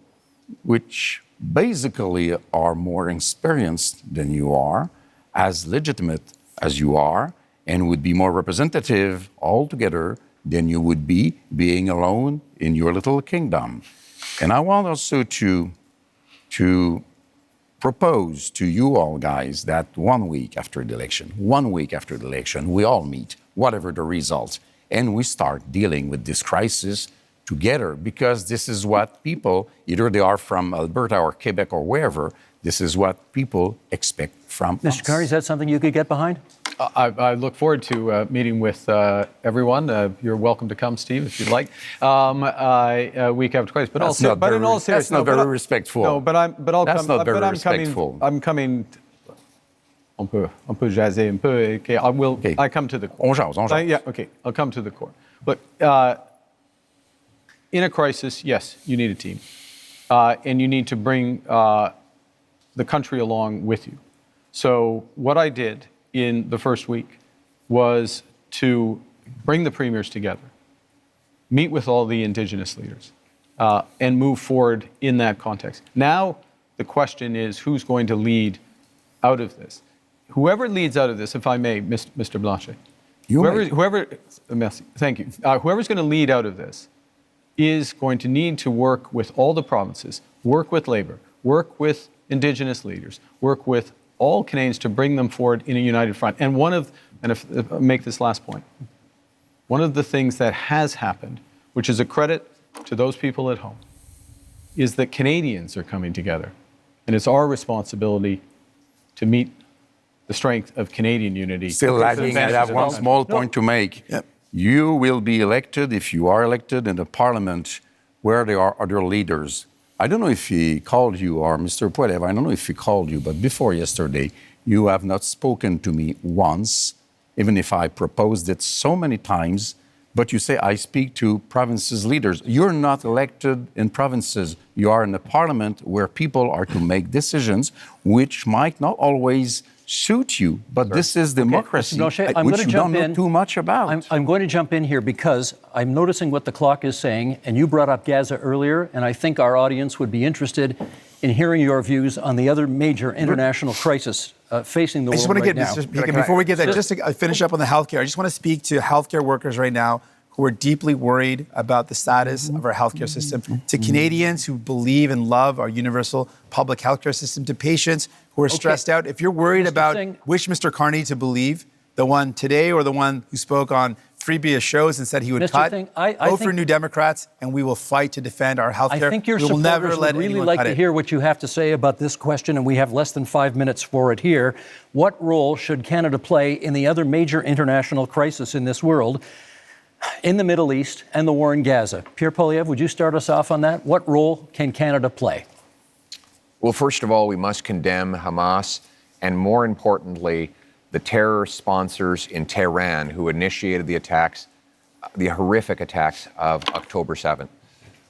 which basically are more experienced than you are, as legitimate as you are, and would be more representative altogether than you would be being alone in your little kingdom? And I want also to propose to you all guys that 1 week after the election, we all meet, whatever the result, and we start dealing with this crisis together, because this is what people, either they are from Alberta or Quebec or wherever, this is what people expect from us. Mr. Carney, is that something you could get behind? I look forward to meeting with everyone. You're welcome to come, Steve, if you'd like. Week after twice, but That's also, not but in very- all seriousness, that's not very respectful. No, but I'll That's come. not very but I'm respectful. I'm coming. On peut jaser un peu. Okay, I will. Okay. I come to the core. On jase. Yeah. Okay. I'll come to the core. Look, in a crisis, yes, you need a team, and you need to bring the country along with you. So what I did in the first week was to bring the premiers together, meet with all the Indigenous leaders, and move forward in that context. Now the question is, who's going to lead out of this? Whoever leads out of this, if I may, Mr. Blanchet, merci, thank you. Whoever's going to lead out of this is going to need to work with all the provinces, work with Labour, work with Indigenous leaders, work with all Canadians to bring them forward in a united front. And if I'll make this last point, one of the things that has happened, which is a credit to those people at home, is that Canadians are coming together. And it's our responsibility to meet the strength of Canadian unity. Still lagging, I have one small point to make. Yep. You will be elected, if you are elected, in the parliament where there are other leaders. I don't know if he called you, or Mr. Poilievre, I don't know if he called you, but before yesterday, you have not spoken to me once, even if I proposed it so many times, but you say I speak to provinces' leaders. You're not elected in provinces. You are in the parliament where people are to make decisions which might not always suit you, but this is democracy, Blanchet, I'm which going to you jump don't in. know too much about. I'm going to jump in here because I'm noticing what the clock is saying, and you brought up Gaza earlier, and I think our audience would be interested in hearing your views on the other major international crisis facing the I just world want to right get, now. before we get that, just to finish up on the healthcare, I just want to speak to healthcare workers right now who are deeply worried about the status of our healthcare system, to Canadians who believe and love our universal public healthcare system, to patients who are stressed out. If you're worried about which Mr. Carney to believe, the one today or the one who spoke on 3BS shows and said he would cut, vote for New Democrats, and we will fight to defend our healthcare. I think your we will never supporters let would really anyone like cut to it. hear what you have to say about this question, and we have less than 5 minutes for it here. What role should Canada play in the other major international crisis in this world, in the Middle East and the war in Gaza? Pierre Poilievre, would you start us off on that? What role can Canada play? Well, first of all, we must condemn Hamas and, more importantly, the terror sponsors in Tehran who initiated the attacks, the horrific attacks of October 7th.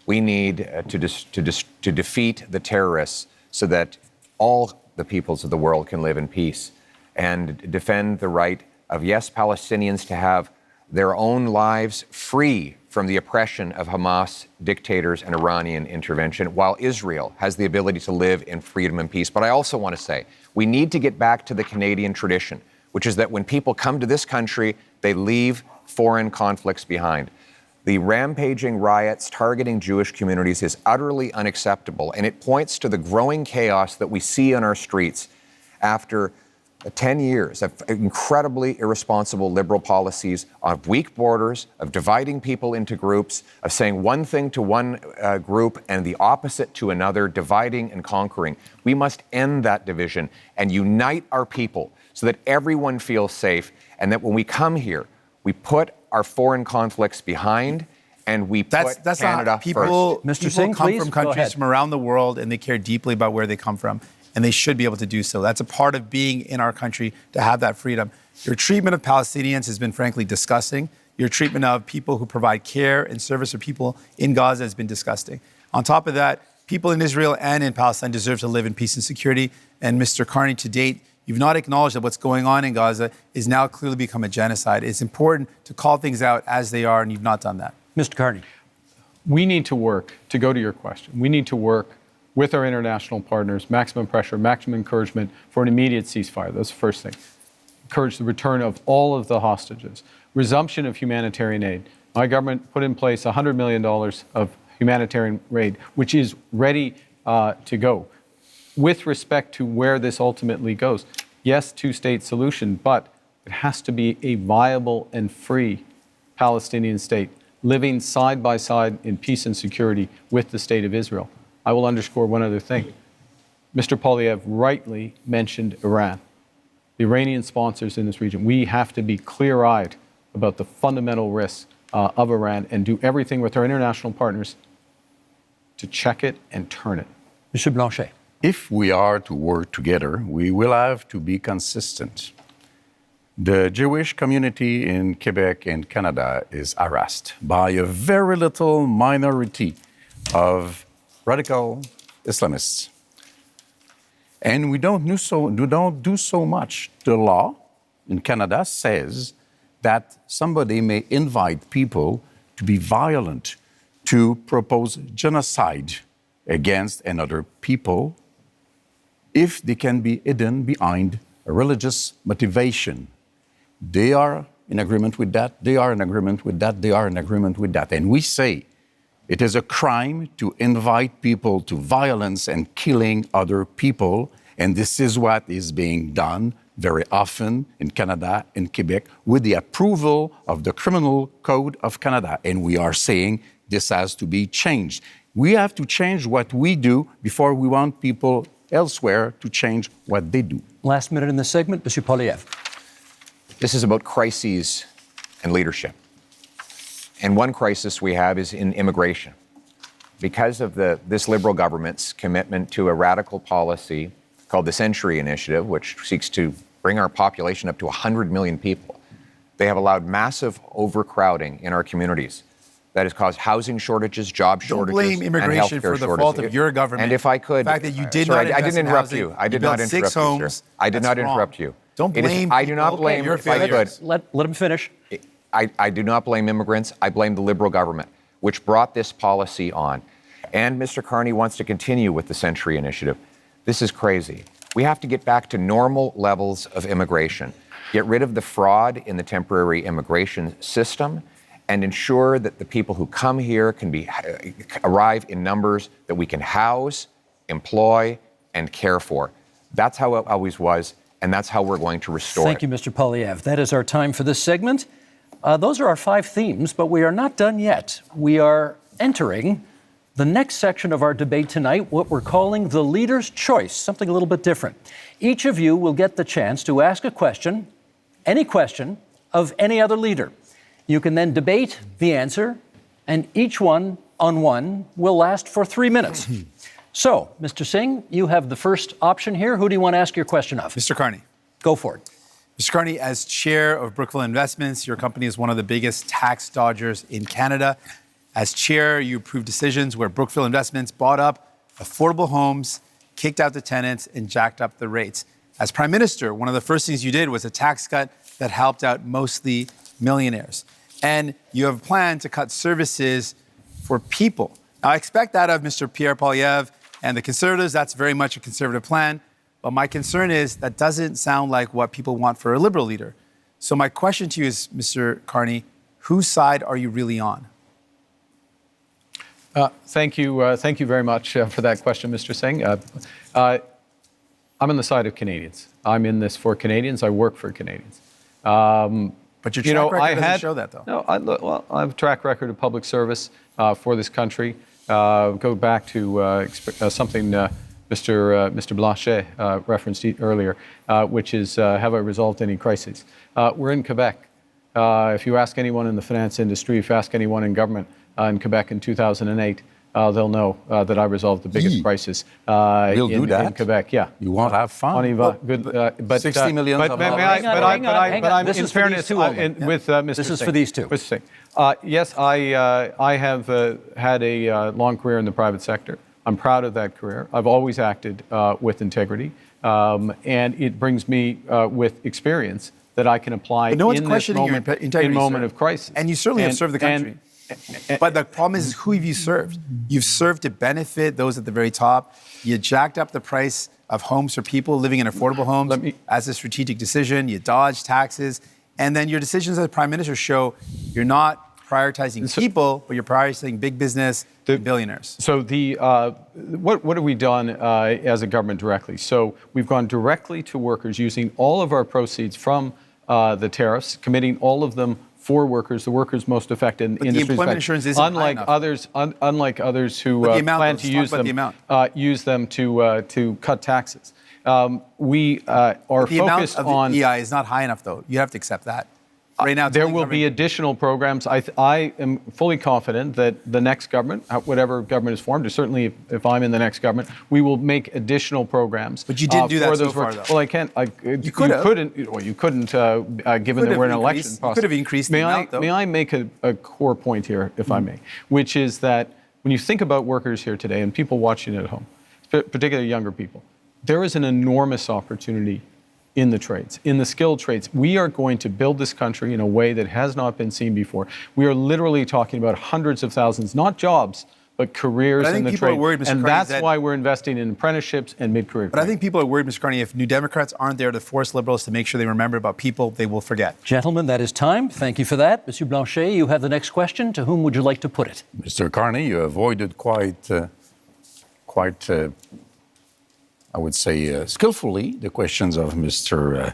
We need to defeat the terrorists so that all the peoples of the world can live in peace and defend the right of, yes, Palestinians to have their own lives free from the oppression of Hamas dictators and Iranian intervention, while Israel has the ability to live in freedom and peace. But I also want to say, we need to get back to the Canadian tradition, which is that when people come to this country, they leave foreign conflicts behind. The rampaging riots targeting Jewish communities is utterly unacceptable, and it points to the growing chaos that we see on our streets after 10 years of incredibly irresponsible liberal policies of weak borders, of dividing people into groups, of saying one thing to one group and the opposite to another, dividing and conquering. We must end that division and unite our people so that everyone feels safe, and that when we come here, we put our foreign conflicts behind and we put Canada people, first. Mr. People Singh, come please, from go countries ahead. from around the world, and they care deeply about where they come from, and they should be able to do so. That's a part of being in our country, to have that freedom. Your treatment of Palestinians has been frankly disgusting. Your treatment of people who provide care and service for people in Gaza has been disgusting. On top of that, people in Israel and in Palestine deserve to live in peace and security. And Mr. Carney, to date, you've not acknowledged that what's going on in Gaza is now clearly become a genocide. It's important to call things out as they are, and you've not done that. Mr. Carney. We need to work, to go to your question, we need to work with our international partners, maximum pressure, maximum encouragement for an immediate ceasefire. That's the first thing. Encourage the return of all of the hostages. Resumption of humanitarian aid. My government put in place $100 million of humanitarian aid, which is ready to go. With respect to where this ultimately goes, yes, two-state solution, but it has to be a viable and free Palestinian state, living side by side in peace and security with the state of Israel. I will underscore one other thing. Mr. Poilievre rightly mentioned Iran, the Iranian sponsors in this region. We have to be clear-eyed about the fundamental risks of Iran and do everything with our international partners to check it and turn it. Mr. Blanchet. If we are to work together, we will have to be consistent. The Jewish community in Quebec and Canada is harassed by a very little minority of radical Islamists. And we don't do so much. The law in Canada says that somebody may invite people to be violent, to propose genocide against another people, if they can be hidden behind a religious motivation. They are in agreement with that, they are in agreement with that, they are in agreement with that. And we say it is a crime to invite people to violence and killing other people. And this is what is being done very often in Canada and Quebec with the approval of the Criminal Code of Canada. And we are saying this has to be changed. We have to change what we do before we want people elsewhere to change what they do. Last minute in this segment, Mr. Poilievre. This is about crises and leadership. And one crisis we have is in immigration. Because of this Liberal government's commitment to a radical policy called the Century Initiative, which seeks to bring our population up to 100 million people, they have allowed massive overcrowding in our communities. That has caused housing shortages, job shortages, Don't blame immigration and healthcare for the shortages. fault of your government. And if I could, the fact that you did sorry, not I invest didn't in interrupt housing, you. I did built not interrupt 6 you, homes, sir. I did that's not interrupt wrong. you. Don't blame I do not people. blame. You're If I could, failures. Let him finish. I do not blame immigrants. I blame the Liberal government, which brought this policy on. And Mr. Carney wants to continue with the Century Initiative. This is crazy. We have to get back to normal levels of immigration, get rid of the fraud in the temporary immigration system, and ensure that the people who come here can arrive in numbers that we can house, employ, and care for. That's how it always was, and that's how we're going to restore Thank it. you, Mr. Poilievre. That is our time for this segment. Those are our 5 themes, but we are not done yet. We are entering the next section of our debate tonight, what we're calling the Leader's Choice, something a little bit different. Each of you will get the chance to ask a question, any question, of any other leader. You can then debate the answer, and each one-on-one will last for 3 minutes. So, Mr. Singh, you have the first option here. Who do you want to ask your question of? Mr. Carney. Go for it. Mr. Carney, as chair of Brookfield Investments, your company is one of the biggest tax dodgers in Canada. As chair, you approved decisions where Brookfield Investments bought up affordable homes, kicked out the tenants, and jacked up the rates. As Prime Minister, one of the first things you did was a tax cut that helped out mostly millionaires. And you have a plan to cut services for people. Now, I expect that of Mr. Pierre Poilievre and the Conservatives. That's very much a Conservative plan. But my concern is that doesn't sound like what people want for a Liberal leader. So my question to you is, Mr. Carney, whose side are you really on? Thank you very much for that question, Mr. Singh. I'm on the side of Canadians. I'm in this for Canadians. I work for Canadians. But your track record doesn't show that, though. No, I have a track record of public service for this country. Go back to something Mr. Blanchet referenced earlier, which is have I resolved any crises? We're in Quebec. If you ask anyone in the finance industry, if you ask anyone in government in Quebec in 2008, they'll know that I resolved the biggest crisis in Quebec. Yeah, You won't have fun. on y va. Good, but 60 million But of may dollars. I? But I'm This in is for these fairness two only. with Mr. This is Singh. for these two. Mr. Singh. Yes, I have had a long career in the private sector. I'm proud of that career. I've always acted with integrity, and it brings me with experience that I can apply But no one's in this questioning your moment, integrity, in moment sir. of crisis. And you certainly have served the country. But the problem is, who have you served? You've served to benefit those at the very top. You jacked up the price of homes for people living in affordable homes as a strategic decision. You dodged taxes. And then your decisions as Prime Minister show you're not prioritizing people, but you're prioritizing big business and billionaires. So what have we done as a government directly? So we've gone directly to workers using all of our proceeds from the tariffs, committing all of them for workers, the workers most affected in industries. The employment insurance isn't high enough. Unlike others who But the amount, plan though, to let's talk about use them to cut taxes. We are The amount focused of on. the EI is not high enough, though. You have to accept that. Right now, it's there only will covering- be additional programs. I am fully confident that the next government, whatever government is formed, or certainly if I'm in the next government, we will make additional programs. But you didn't do that for so those far, work- though. Well, I can't. You could have. Couldn't. Well, you couldn't, given that we're in an election process. You could have increased the amount, though. May I make a core point here, if I may, which is that when you think about workers here today and people watching at home, particularly younger people, there is an enormous opportunity in the trades, in the skilled trades. We are going to build this country in a way that has not been seen before. We are literally talking about hundreds of thousands, not jobs, but careers But I in think the people are trade. worried, Mr. And Carney, that's that- why we're investing in apprenticeships and mid-career But I training. think people are worried, Mr. Carney, if New Democrats aren't there to force Liberals to make sure they remember about people they will forget. Gentlemen, that is time. Thank you for that. Monsieur Blanchet, you have the next question. To whom would you like to put it? Mr. Carney, you avoided quite I would say, skillfully the questions of Mr.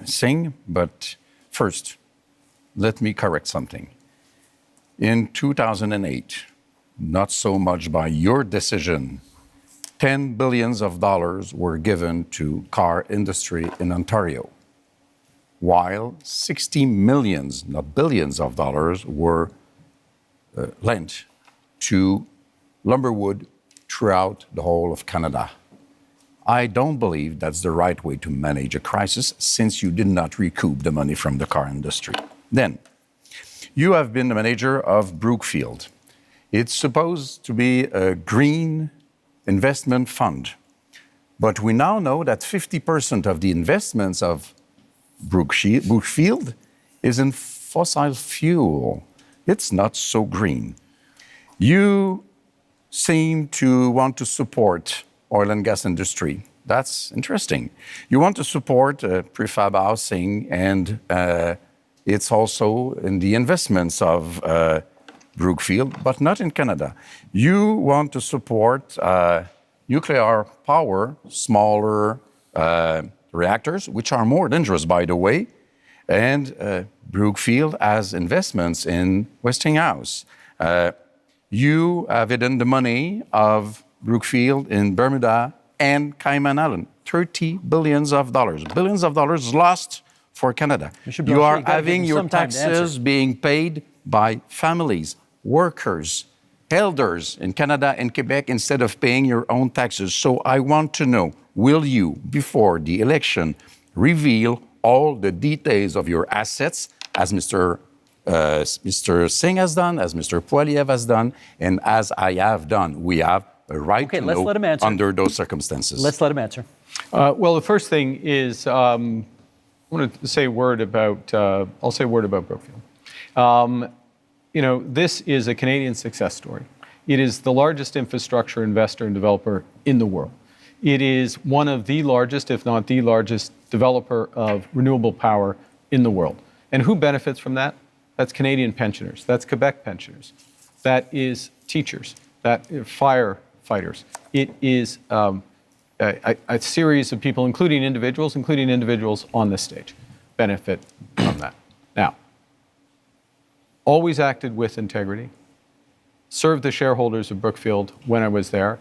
Singh. But first, let me correct something. In 2008, not so much by your decision, $10 billion were given to car industry in Ontario, while 60 millions, not billions of dollars, were lent to lumberwood throughout the whole of Canada. I don't believe that's the right way to manage a crisis, since you did not recoup the money from the car industry. Then, you have been the manager of Brookfield. It's supposed to be a green investment fund, but we now know that 50% of the investments of Brookfield is in fossil fuel. It's not so green. You seem to want to support oil and gas industry. That's interesting. You want to support prefab housing, and it's also in the investments of Brookfield, but not in Canada. You want to support nuclear power, smaller reactors, which are more dangerous, by the way, and Brookfield has investments in Westinghouse. You have hidden the money of Brookfield in Bermuda and Cayman Island, $30 billion. Billions of dollars lost for Canada. Mr. You are Blanchet, you gotta having give your some time to answer. taxes being paid by families, workers, elders in Canada and Quebec instead of paying your own taxes. So I want to know, will you, before the election, reveal all the details of your assets, as Mr. Singh has done, as Mr. Poiliev has done, and as I have done? We have a right to let's know let him answer. under those circumstances. Let's let him answer. Well, the first thing is I want to say a word about. I'll say a word about Brookfield. This is a Canadian success story. It is the largest infrastructure investor and developer in the world. It is one of the largest, if not the largest, developer of renewable power in the world. And who benefits from that? That's Canadian pensioners. That's Quebec pensioners. That is teachers. That is firefighters. It is a series of people, including individuals on this stage, benefit from that. Now, always acted with integrity, served the shareholders of Brookfield when I was there.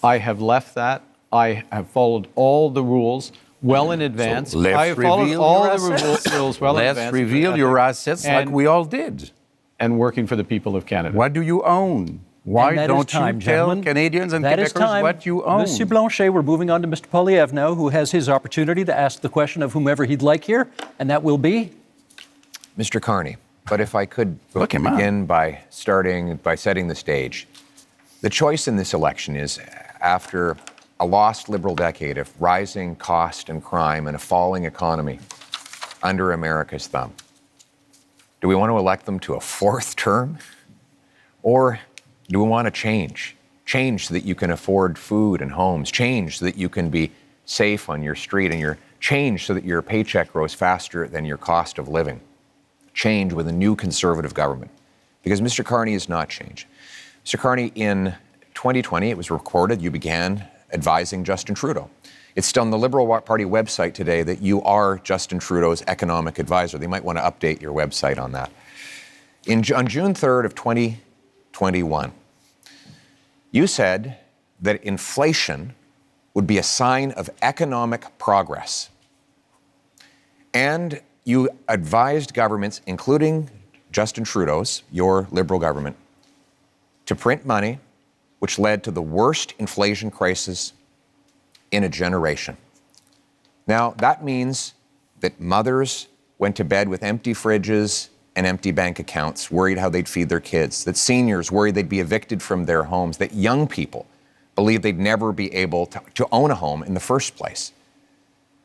I have left that. I have followed all the rules well in advance. So let's I have followed reveal all your the assets. rules well in Let's advance. reveal your assets like And- we all did. And working for the people of Canada. What do you own? Why And that is don't time, you tell gentlemen. Canadians and That is Quebecers time. what you own? Monsieur Blanchet, we're moving on to Mr. Polyev now, who has his opportunity to ask the question of whomever he'd like here, and that will be? Mr. Carney, but if I could Look him up. begin by setting the stage. The choice in this election is, after a lost Liberal decade of rising cost and crime and a falling economy under America's thumb, do we want to elect them to a fourth term? Or do we want to change? Change so that you can afford food and homes. Change so that you can be safe on your street, and change so that your paycheck grows faster than your cost of living. Change with a new Conservative government. Because Mr. Carney is not change. Mr. Carney, in 2020, it was recorded, you began advising Justin Trudeau. It's still on the Liberal Party website today that you are Justin Trudeau's economic advisor. They might want to update your website on that. On June 3rd of 2021, you said that inflation would be a sign of economic progress. And you advised governments, including Justin Trudeau's, your Liberal government, to print money, which led to the worst inflation crisis in a generation. Now, that means that mothers went to bed with empty fridges and empty bank accounts, worried how they'd feed their kids, that seniors worried they'd be evicted from their homes, that young people believed they'd never be able to own a home in the first place.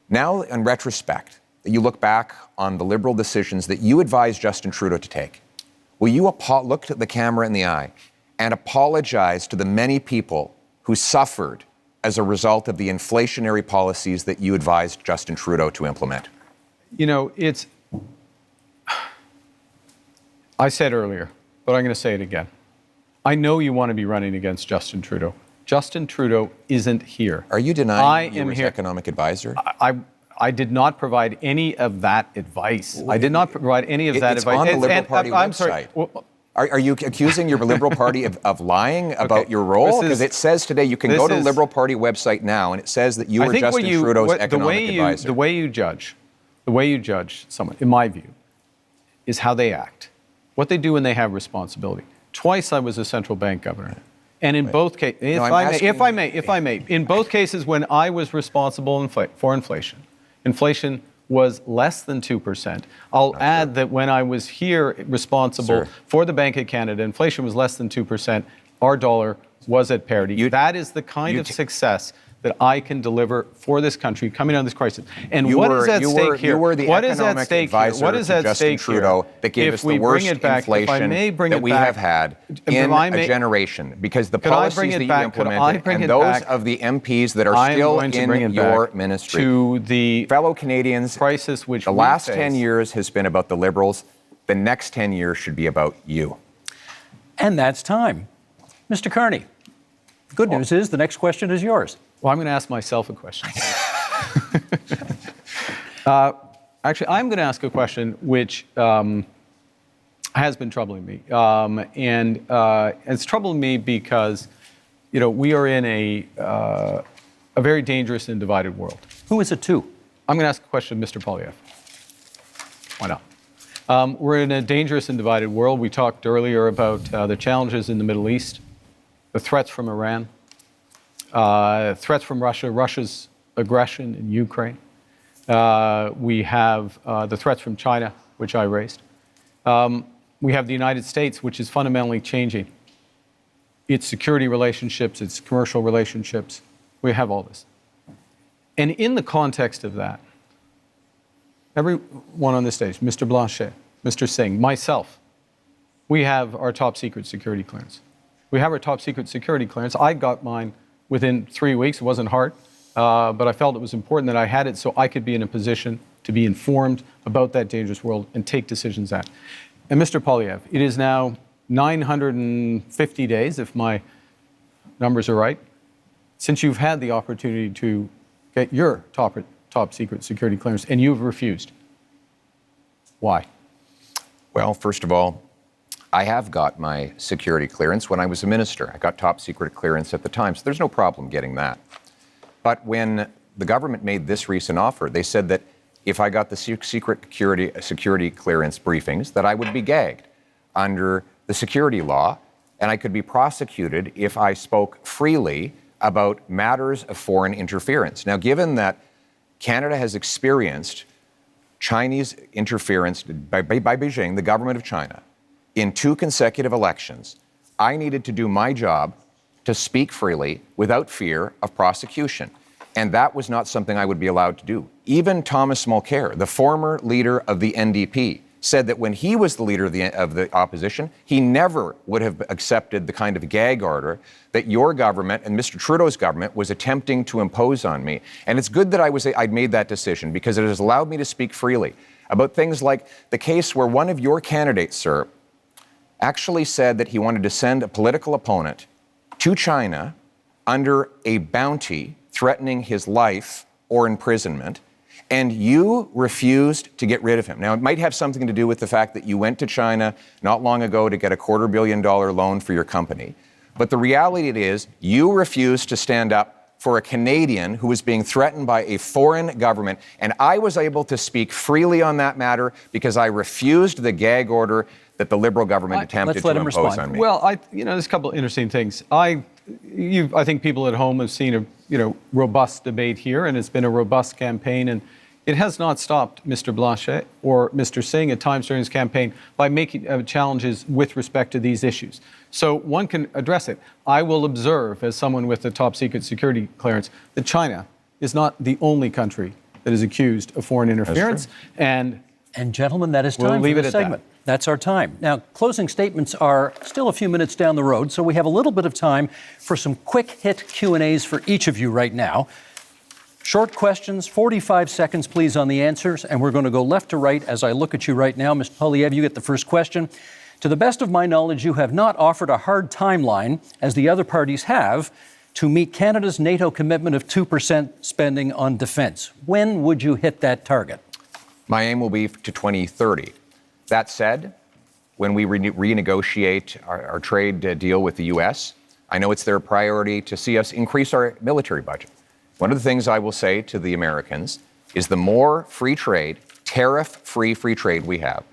Now, in retrospect, that you look back on the Liberal decisions that you advised Justin Trudeau to take, will you look at the camera in the eye and apologize to the many people who suffered as a result of the inflationary policies that you advised Justin Trudeau to implement? You know, I said earlier, but I'm going to say it again. I know you want to be running against Justin Trudeau. Justin Trudeau isn't here. Are you denying you were his economic advisor? I did not provide any of that advice. I did not provide any of that advice. It's on the Liberal Party I'm website. sorry. Well, Are you accusing your Liberal Party of lying about your role? Because it says today, you can go to the Liberal Party website now, and it says that you were Justin Trudeau's economic advisor. The way you judge someone, in my view, is how they act, what they do when they have responsibility. Twice I was a central bank governor. And in both cases, if I may, in both cases when I was responsible for inflation, inflation was less than 2%. I'll add that when I was here responsible for the Bank of Canada, inflation was less than 2%. Our dollar was at parity. That is the kind of success that I can deliver for this country coming out of this crisis. And what is at stake here? You were the economic advisor to Justin Trudeau that gave us the worst inflation that we have had in a generation, because the policies that you implemented and those of the MPs that are still in your ministry. To the fellow Canadians, crisis which the last 10 years has been about the Liberals. The next 10 years should be about you. And that's time. Mr. Carney, the good news is the next question is yours. Well, I'm going to ask myself a question. Actually, I'm going to ask a question which has been troubling me. And it's troubling me because, you know, we are in a very dangerous and divided world. Who is it to? I'm going to ask a question of Mr. Polyev. Why not? We're in a dangerous and divided world. We talked earlier about the challenges in the Middle East, the threats from Iran, threats from Russia, Russia's aggression in Ukraine. We have the threats from China, which I raised. We have the United States, which is fundamentally changing its security relationships, its commercial relationships. We have all this. And in the context of that, everyone on this stage, Mr. Blanchet, Mr. Singh, myself, we have our top secret security clearance. We have our top secret security clearance. I got mine within 3 weeks. It wasn't hard, but I felt it was important that I had it so I could be in a position to be informed about that dangerous world and take decisions at. And Mr. Polyev, it is now 950 days, if my numbers are right, since you've had the opportunity to get your top secret security clearance and you've refused? Why? Well, first of all, I have got my security clearance when I was a minister. I got top secret clearance at the time, so there's no problem getting that. But when the government made this recent offer, they said that if I got the secret security clearance briefings, that I would be gagged under the security law, and I could be prosecuted if I spoke freely about matters of foreign interference. Now, given that Canada has experienced Chinese interference by Beijing, the government of China, in 2 consecutive elections, I needed to do my job to speak freely without fear of prosecution. And that was not something I would be allowed to do. Even Thomas Mulcair, the former leader of the NDP, said that when he was the leader of the opposition, he never would have accepted the kind of gag order that your government and Mr. Trudeau's government was attempting to impose on me. And it's good that I'd made that decision, because it has allowed me to speak freely about things like the case where one of your candidates, sir, actually said that he wanted to send a political opponent to China under a bounty threatening his life or imprisonment, and you refused to get rid of him. Now, it might have something to do with the fact that you went to China not long ago to get a $250 million loan for your company. But the reality is, you refused to stand up for a Canadian who was being threatened by a foreign government. And I was able to speak freely on that matter because I refused the gag order that the Liberal government attempted to impose on me. Well, there's a couple of interesting things. I think people at home have seen a robust debate here, and it's been a robust campaign, and it has not stopped Mr. Blanchet or Mr. Singh at times during his campaign by making challenges with respect to these issues. So one can address it. I will observe, as someone with the top secret security clearance, that China is not the only country that is accused of foreign interference. And gentlemen, that is time we'll leave for it this at segment. That's our time. Now, closing statements are still a few minutes down the road, so we have a little bit of time for some quick hit Q&As for each of you right now. Short questions, 45 seconds, please, on the answers, and we're going to go left to right as I look at you right now. Mr. Poilievre, you get the first question. To the best of my knowledge, you have not offered a hard timeline, as the other parties have, to meet Canada's NATO commitment of 2% spending on defense. When would you hit that target? My aim will be to 2030. That said, when we renegotiate our trade deal with the U.S., I know it's their priority to see us increase our military budget. One of the things I will say to the Americans is the more free trade, tariff-free free trade we have,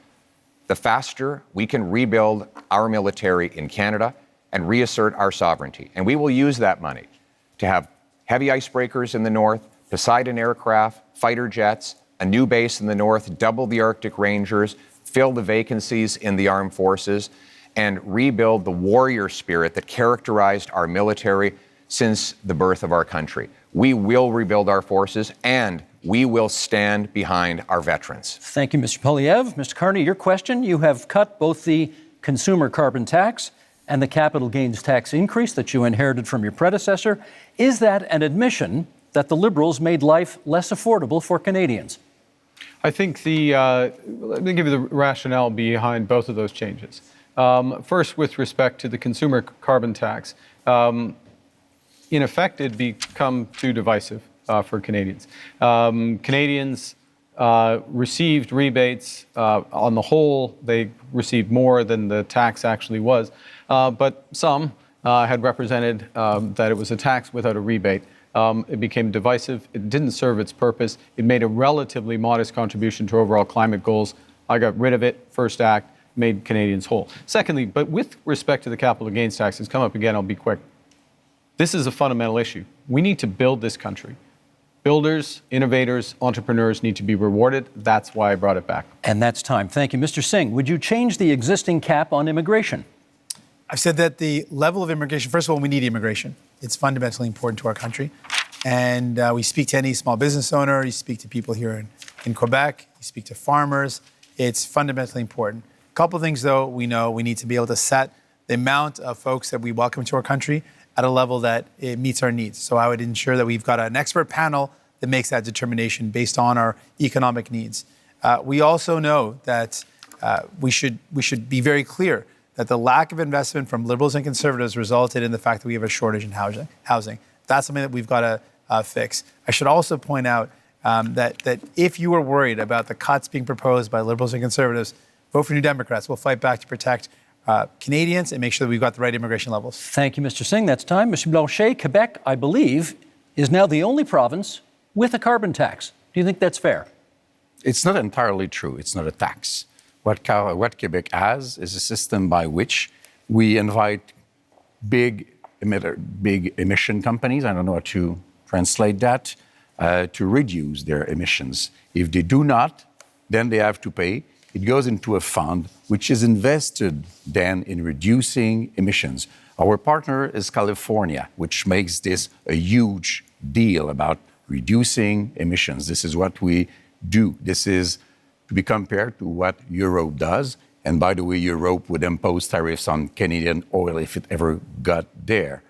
the faster we can rebuild our military in Canada and reassert our sovereignty. And we will use that money to have heavy icebreakers in the north, Poseidon aircraft, fighter jets, a new base in the north, double the Arctic Rangers, fill the vacancies in the armed forces, and rebuild the warrior spirit that characterized our military since the birth of our country. We will rebuild our forces, and we will stand behind our veterans. Thank you, Mr. Poilievre. Mr. Carney, your question. You have cut both the consumer carbon tax and the capital gains tax increase that you inherited from your predecessor. Is that an admission that the Liberals made life less affordable for Canadians? I think let me give you the rationale behind both of those changes. First, with respect to the consumer carbon tax, in effect, it'd become too divisive for Canadians. Canadians received rebates. On the whole, they received more than the tax actually was, but some had represented that it was a tax without a rebate. It became divisive. It didn't serve its purpose. It made a relatively modest contribution to overall climate goals. I got rid of it. First act, made Canadians whole. Secondly, but with respect to the capital gains tax, it's come up again, I'll be quick. This is a fundamental issue. We need to build this country. Builders, innovators, entrepreneurs need to be rewarded. That's why I brought it back. And that's time. Thank you. Mr. Singh, would you change the existing cap on immigration? I've said that the level of immigration, first of all, we need immigration. It's fundamentally important to our country. And we speak to any small business owner, you speak to people here in Quebec, you speak to farmers. It's fundamentally important. A couple of things, though, we know we need to be able to set the amount of folks that we welcome to our country at a level that it meets our needs. So I would ensure that we've got an expert panel that makes that determination based on our economic needs. We also know that we should be very clear that the lack of investment from Liberals and Conservatives resulted in the fact that we have a shortage in housing. That's something that we've got to fix. I should also point out that if you are worried about the cuts being proposed by Liberals and Conservatives, vote for New Democrats. We'll fight back to protect Canadians and make sure that we've got the right immigration levels. Thank you, Mr. Singh. That's time. Mr. Blanchet, Quebec, I believe, is now the only province with a carbon tax. Do you think that's fair? It's not entirely true. It's not a tax. What Quebec has is a system by which we invite big emission companies, I don't know how to translate that, to reduce their emissions. If they do not, then they have to pay. It goes into a fund which is invested then in reducing emissions. Our partner is California, which makes this a huge deal about reducing emissions. This is what we do. This is to be compared to what Europe does. And by the way, Europe would impose tariffs on Canadian oil if it ever got there.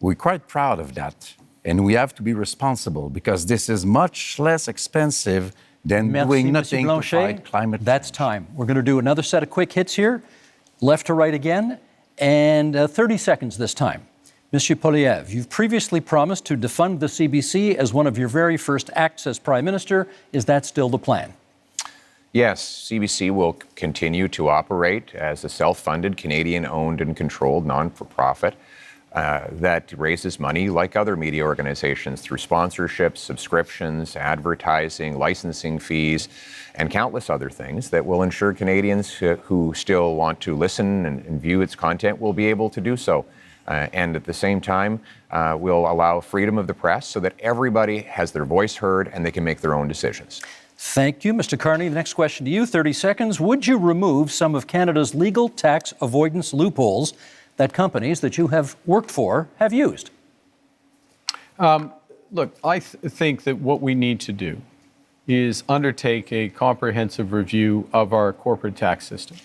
We're quite proud of that. And we have to be responsible because this is much less expensive than doing nothing to fight climate change. That's time. We're going to do another set of quick hits here, left to right again, and 30 seconds this time. Monsieur Poilievre, you've previously promised to defund the CBC as one of your very first acts as Prime Minister. Is that still the plan? Yes, CBC will continue to operate as a self-funded, Canadian-owned and controlled non-for-profit that raises money like other media organizations through sponsorships, subscriptions, advertising, licensing fees, and countless other things that will ensure Canadians who still want to listen and view its content will be able to do so. And at the same time, we'll allow freedom of the press so that everybody has their voice heard and they can make their own decisions. Thank you, Mr. Carney. The next question to you, 30 seconds. Would you remove some of Canada's legal tax avoidance loopholes that companies that you have worked for have used? Look, I think that what we need to do is undertake a comprehensive review of our corporate tax system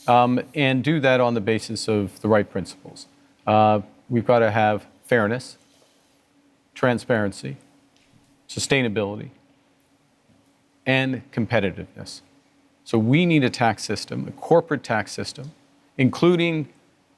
and do that on the basis of the right principles. We've got to have fairness, transparency, sustainability, and competitiveness. So we need a tax system, a corporate tax system, including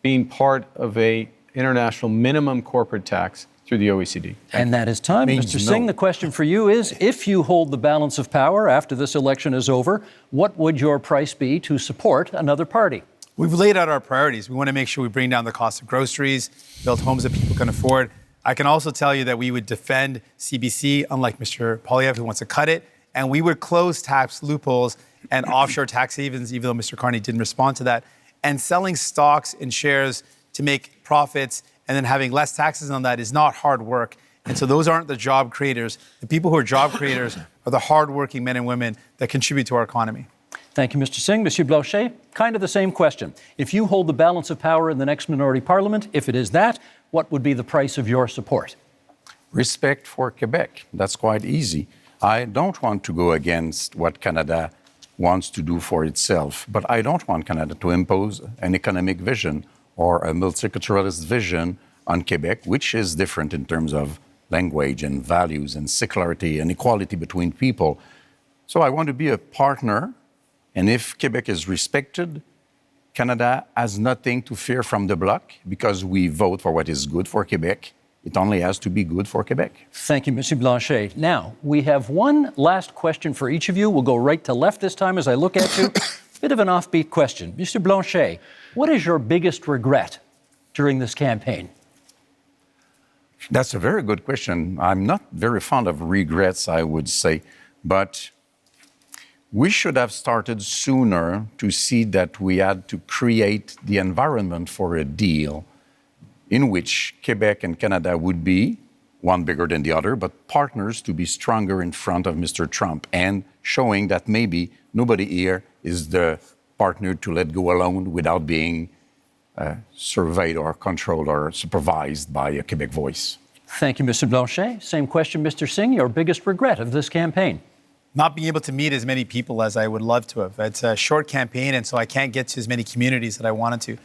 being part of a international minimum corporate tax through the OECD. And that is time. Mr. Singh, the question for you is, if you hold the balance of power after this election is over, what would your price be to support another party? We've laid out our priorities. We want to make sure we bring down the cost of groceries, build homes that people can afford. I can also tell you that we would defend CBC, unlike Mr. Poilievre, who wants to cut it, and we would close tax loopholes and offshore tax havens, even though Mr. Carney didn't respond to that. And selling stocks and shares to make profits and then having less taxes on that is not hard work. And so those aren't the job creators. The people who are job creators are the hardworking men and women that contribute to our economy. Thank you, Mr. Singh. Monsieur Blanchet, kind of the same question. If you hold the balance of power in the next minority parliament, if it is that, what would be the price of your support? Respect for Quebec. That's quite easy. I don't want to go against what Canada wants to do for itself, but I don't want Canada to impose an economic vision or a multiculturalist vision on Quebec, which is different in terms of language and values and secularity and equality between people. So I want to be a partner, and if Quebec is respected, Canada has nothing to fear from the bloc because we vote for what is good for Quebec. It only has to be good for Quebec. Thank you, Monsieur Blanchet. Now, we have one last question for each of you. We'll go right to left this time as I look at you. Bit of an offbeat question. Mr. Blanchet, what is your biggest regret during this campaign? That's a very good question. I'm not very fond of regrets, I would say, but we should have started sooner to see that we had to create the environment for a deal in which Quebec and Canada would be, one bigger than the other, but partners to be stronger in front of Mr. Trump and showing that maybe nobody here is the partner to let go alone without being surveyed or controlled or supervised by a Quebec voice. Thank you, Mr. Blanchet. Same question, Mr. Singh. Your biggest regret of this campaign? Not being able to meet as many people as I would love to have. It's a short campaign, and so I can't get to as many communities that I wanted to.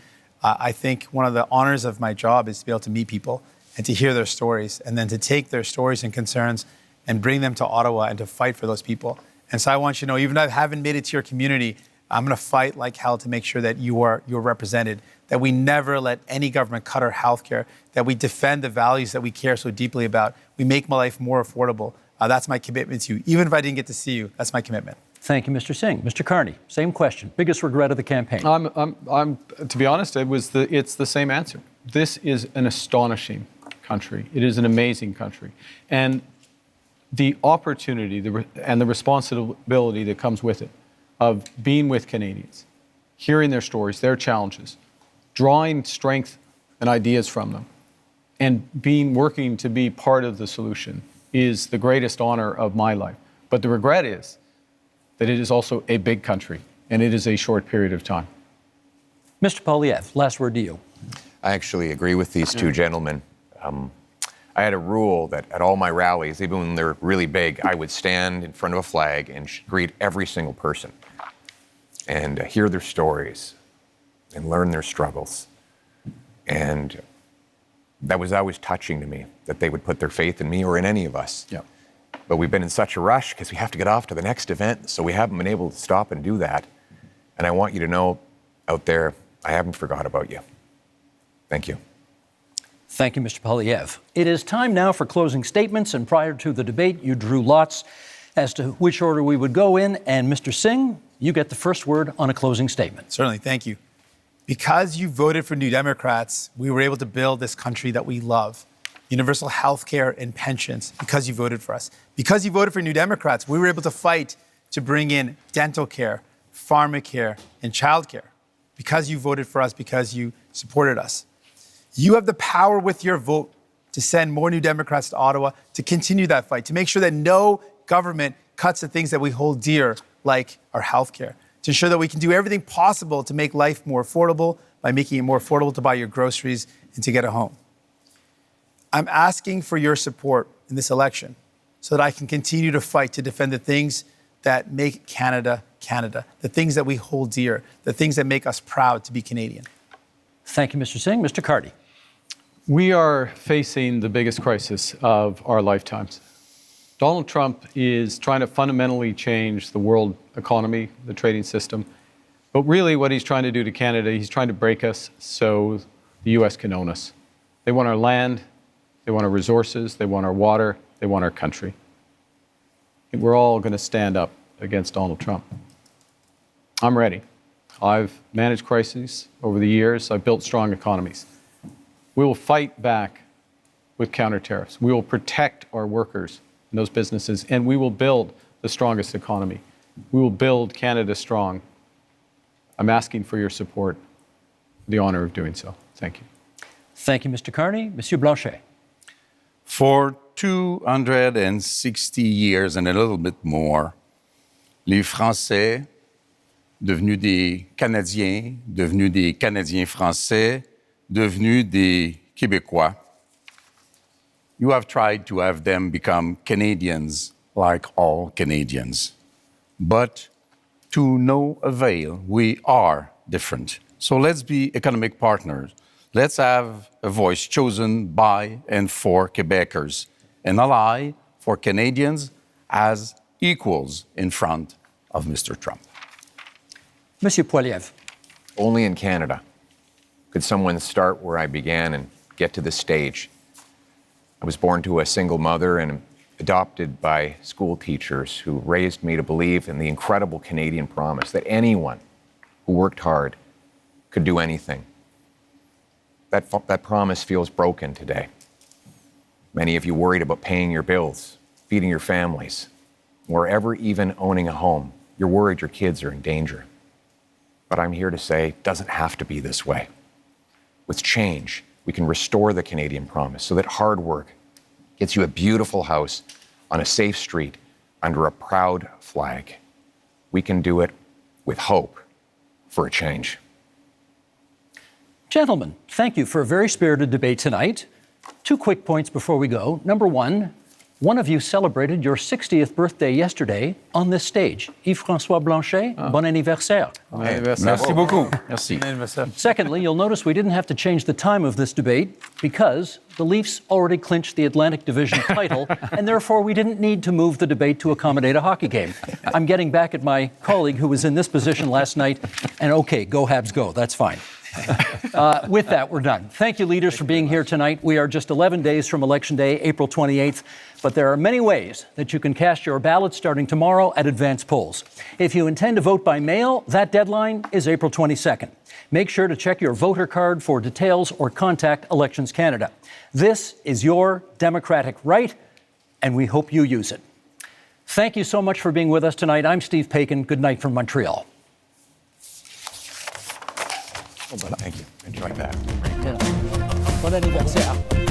I think one of the honors of my job is to be able to meet people and to hear their stories, and then to take their stories and concerns and bring them to Ottawa and to fight for those people. And so I want you to know, even if I haven't made it to your community, I'm going to fight like hell to make sure that you're represented, that we never let any government cut our health care, that we defend the values that we care so deeply about. We make my life more affordable. That's my commitment to you. Even if I didn't get to see you, that's my commitment. Thank you, Mr. Singh. Mr. Carney, same question. Biggest regret of the campaign? I'm to be honest, it's the same answer. This is an astonishing country. It is an amazing country. And the opportunity and the responsibility that comes with it of being with Canadians, hearing their stories, their challenges, drawing strength and ideas from them, and working to be part of the solution is the greatest honor of my life. But the regret is that it is also a big country, and it is a short period of time. Mr. Poilievre, last word to you. I actually agree with these two gentlemen. I had a rule that at all my rallies, even when they're really big, I would stand in front of a flag and greet every single person and hear their stories and learn their struggles. And that was always touching to me, that they would put their faith in me or in any of us. Yeah. But we've been in such a rush because we have to get off to the next event, so we haven't been able to stop and do that. And I want you to know out there, I haven't forgot about you. Thank you. Thank you, Mr. Poilievre. It is time now for closing statements, and prior to the debate, you drew lots as to which order we would go in. And Mr. Singh, you get the first word on a closing statement. Certainly, thank you. Because you voted for New Democrats, we were able to build this country that we love. Universal health care and pensions, because you voted for us. Because you voted for New Democrats, we were able to fight to bring in dental care, pharmacare, and childcare. Because you voted for us, because you supported us. You have the power with your vote to send more New Democrats to Ottawa, to continue that fight, to make sure that no government cuts the things that we hold dear, like our health care, to ensure that we can do everything possible to make life more affordable by making it more affordable to buy your groceries and to get a home. I'm asking for your support in this election so that I can continue to fight to defend the things that make Canada, Canada, the things that we hold dear, the things that make us proud to be Canadian. Thank you, Mr. Singh. Mr. Carty. We are facing the biggest crisis of our lifetimes. Donald Trump is trying to fundamentally change the world economy, the trading system. But really what he's trying to do to Canada, he's trying to break us so the U.S. can own us. They want our land, they want our resources, they want our water, they want our country. And we're all going to stand up against Donald Trump. I'm ready. I've managed crises over the years. I've built strong economies. We will fight back with counter tariffs. We will protect our workers and those businesses, and we will build the strongest economy. We will build Canada strong. I'm asking for your support, the honor of doing so. Thank you. Thank you, Mr. Carney. Monsieur Blanchet. For 260 years and a little bit more, les Français, devenus des Canadiens, devenus des Canadiens français, devenus des Québécois. You have tried to have them become Canadians like all Canadians. But to no avail, we are different. So let's be economic partners. Let's have a voice chosen by and for Quebecers, an ally for Canadians as equals in front of Mr. Trump. Monsieur Poilievre. Only in Canada could someone start where I began and get to this stage. I was born to a single mother and adopted by school teachers who raised me to believe in the incredible Canadian promise that anyone who worked hard could do anything. That promise feels broken today. Many of you worried about paying your bills, feeding your families, or ever even owning a home. You're worried your kids are in danger. But I'm here to say it doesn't have to be this way. With change, we can restore the Canadian promise so that hard work gets you a beautiful house on a safe street under a proud flag. We can do it with hope for a change. Gentlemen, thank you for a very spirited debate tonight. 2 quick points before we go. Number one, One of you celebrated your 60th birthday yesterday on this stage. Yves-François Blanchet, bon anniversaire. Merci beaucoup. Merci. Secondly, you'll notice we didn't have to change the time of this debate because the Leafs already clinched the Atlantic Division title, and therefore we didn't need to move the debate to accommodate a hockey game. I'm getting back at my colleague who was in this position last night, and okay, go Habs go, that's fine. With that, we're done. Thank you, leaders, for being here tonight. We are just 11 days from Election Day, April 28th, but there are many ways that you can cast your ballot starting tomorrow at advance polls. If you intend to vote by mail, that deadline is April 22nd. Make sure to check your voter card for details or contact Elections Canada. This is your democratic right, and we hope you use it. Thank you so much for being with us tonight. I'm Steve Paikin. Good night from Montreal. Thank you. Enjoy that. Bon anniversaire.